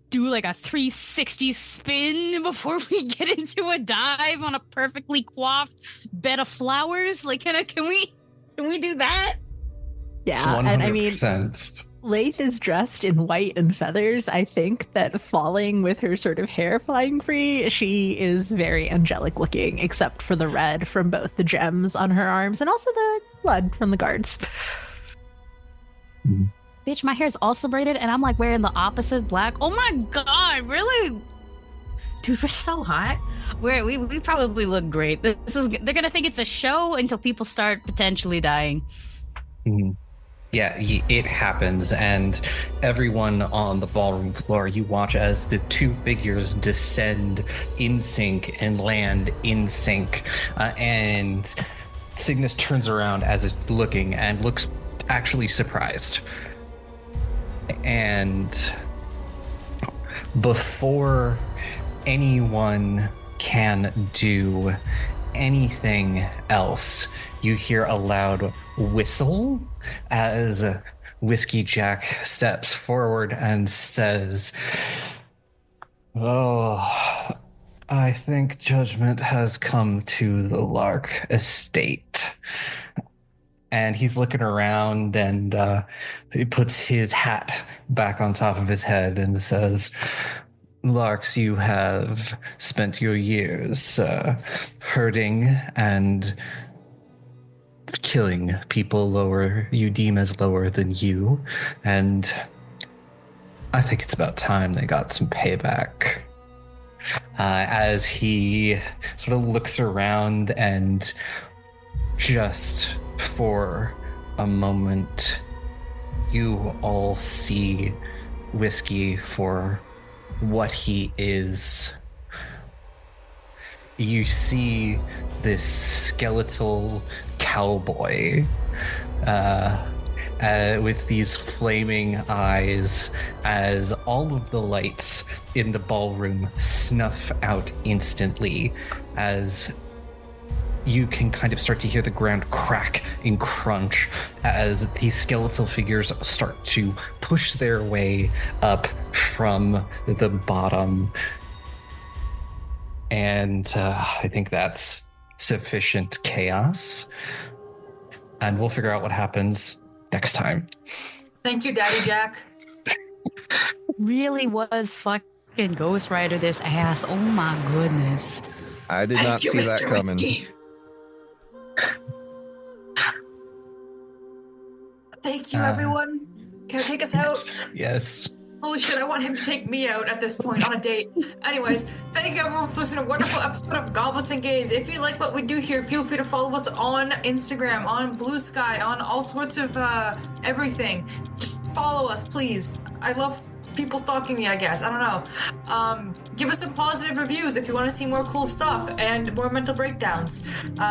do like a 360 spin before we get into a dive on a perfectly coiffed bed of flowers. Like, can we do that? Yeah, 100%. and I mean, Laeth is dressed in white and feathers. I think that falling with her sort of hair flying free, she is very angelic looking, except for the red from both the gems on her arms and also the blood from the guards. Bitch, my hair is also braided and I'm like wearing the opposite black. Oh my god, really? Dude, we're so hot. We probably look great. They're gonna think it's a show until people start potentially dying. Yeah, it happens, and everyone on the ballroom floor, you watch as the two figures descend in sync and land in sync, and Cygnus turns around as it's looking and looks actually surprised. And before anyone can do anything else, you hear a loud whistle as Whiskey Jack steps forward and says, "Oh, I think judgment has come to the Lark estate." And he's looking around and he puts his hat back on top of his head and says, "Larks, you have spent your years hurting and killing people you deem as lower than you. And I think it's about time they got some payback." As he sort of looks around and just for a moment, you all see Whiskey for what he is. You see this skeletal cowboy with these flaming eyes as all of the lights in the ballroom snuff out instantly, as you can kind of start to hear the ground crack and crunch as these skeletal figures start to push their way up from the bottom. And I think that's sufficient chaos. And we'll figure out what happens next time. Thank you, Daddy Jack. Really was fucking Ghost Rider this ass. Oh my goodness. I did not see that coming. Whiskey. Thank you, everyone. Can I take us out? Yes. Holy shit, I want him to take me out at this point on a date. Anyways, thank you everyone for listening to a wonderful episode of Goblins and Gays. If you like what we do here, feel free to follow us on Instagram, on Blue Sky, on all sorts of everything. Just follow us, please. I love people stalking me, I guess. I don't know. Give us some positive reviews if you want to see more cool stuff and more mental breakdowns.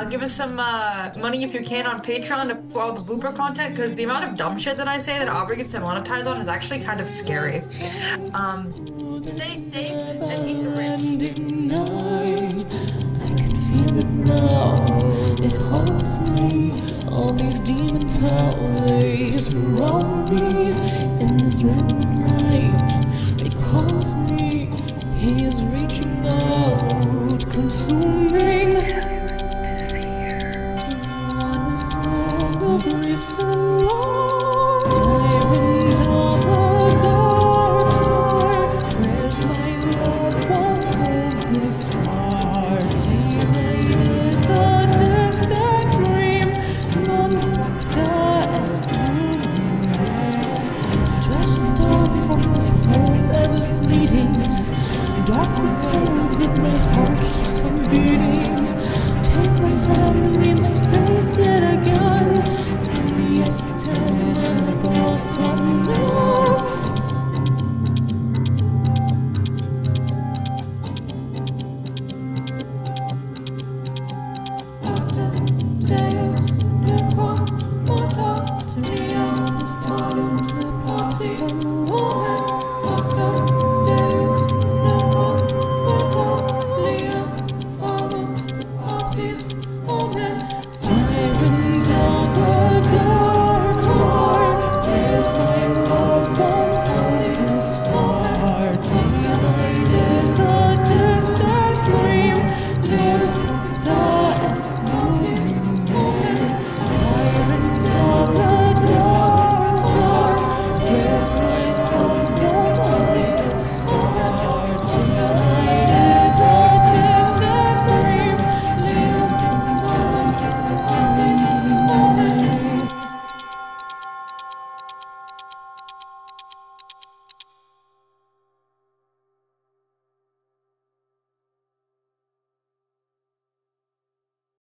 Give us some money if you can on Patreon for all the blooper content, because the amount of dumb shit that I say that Aubrey gets to monetize on is actually kind of scary. Stay safe and eat the rich. I can feel it now. It haunts me. All these demons, how they surround me in this red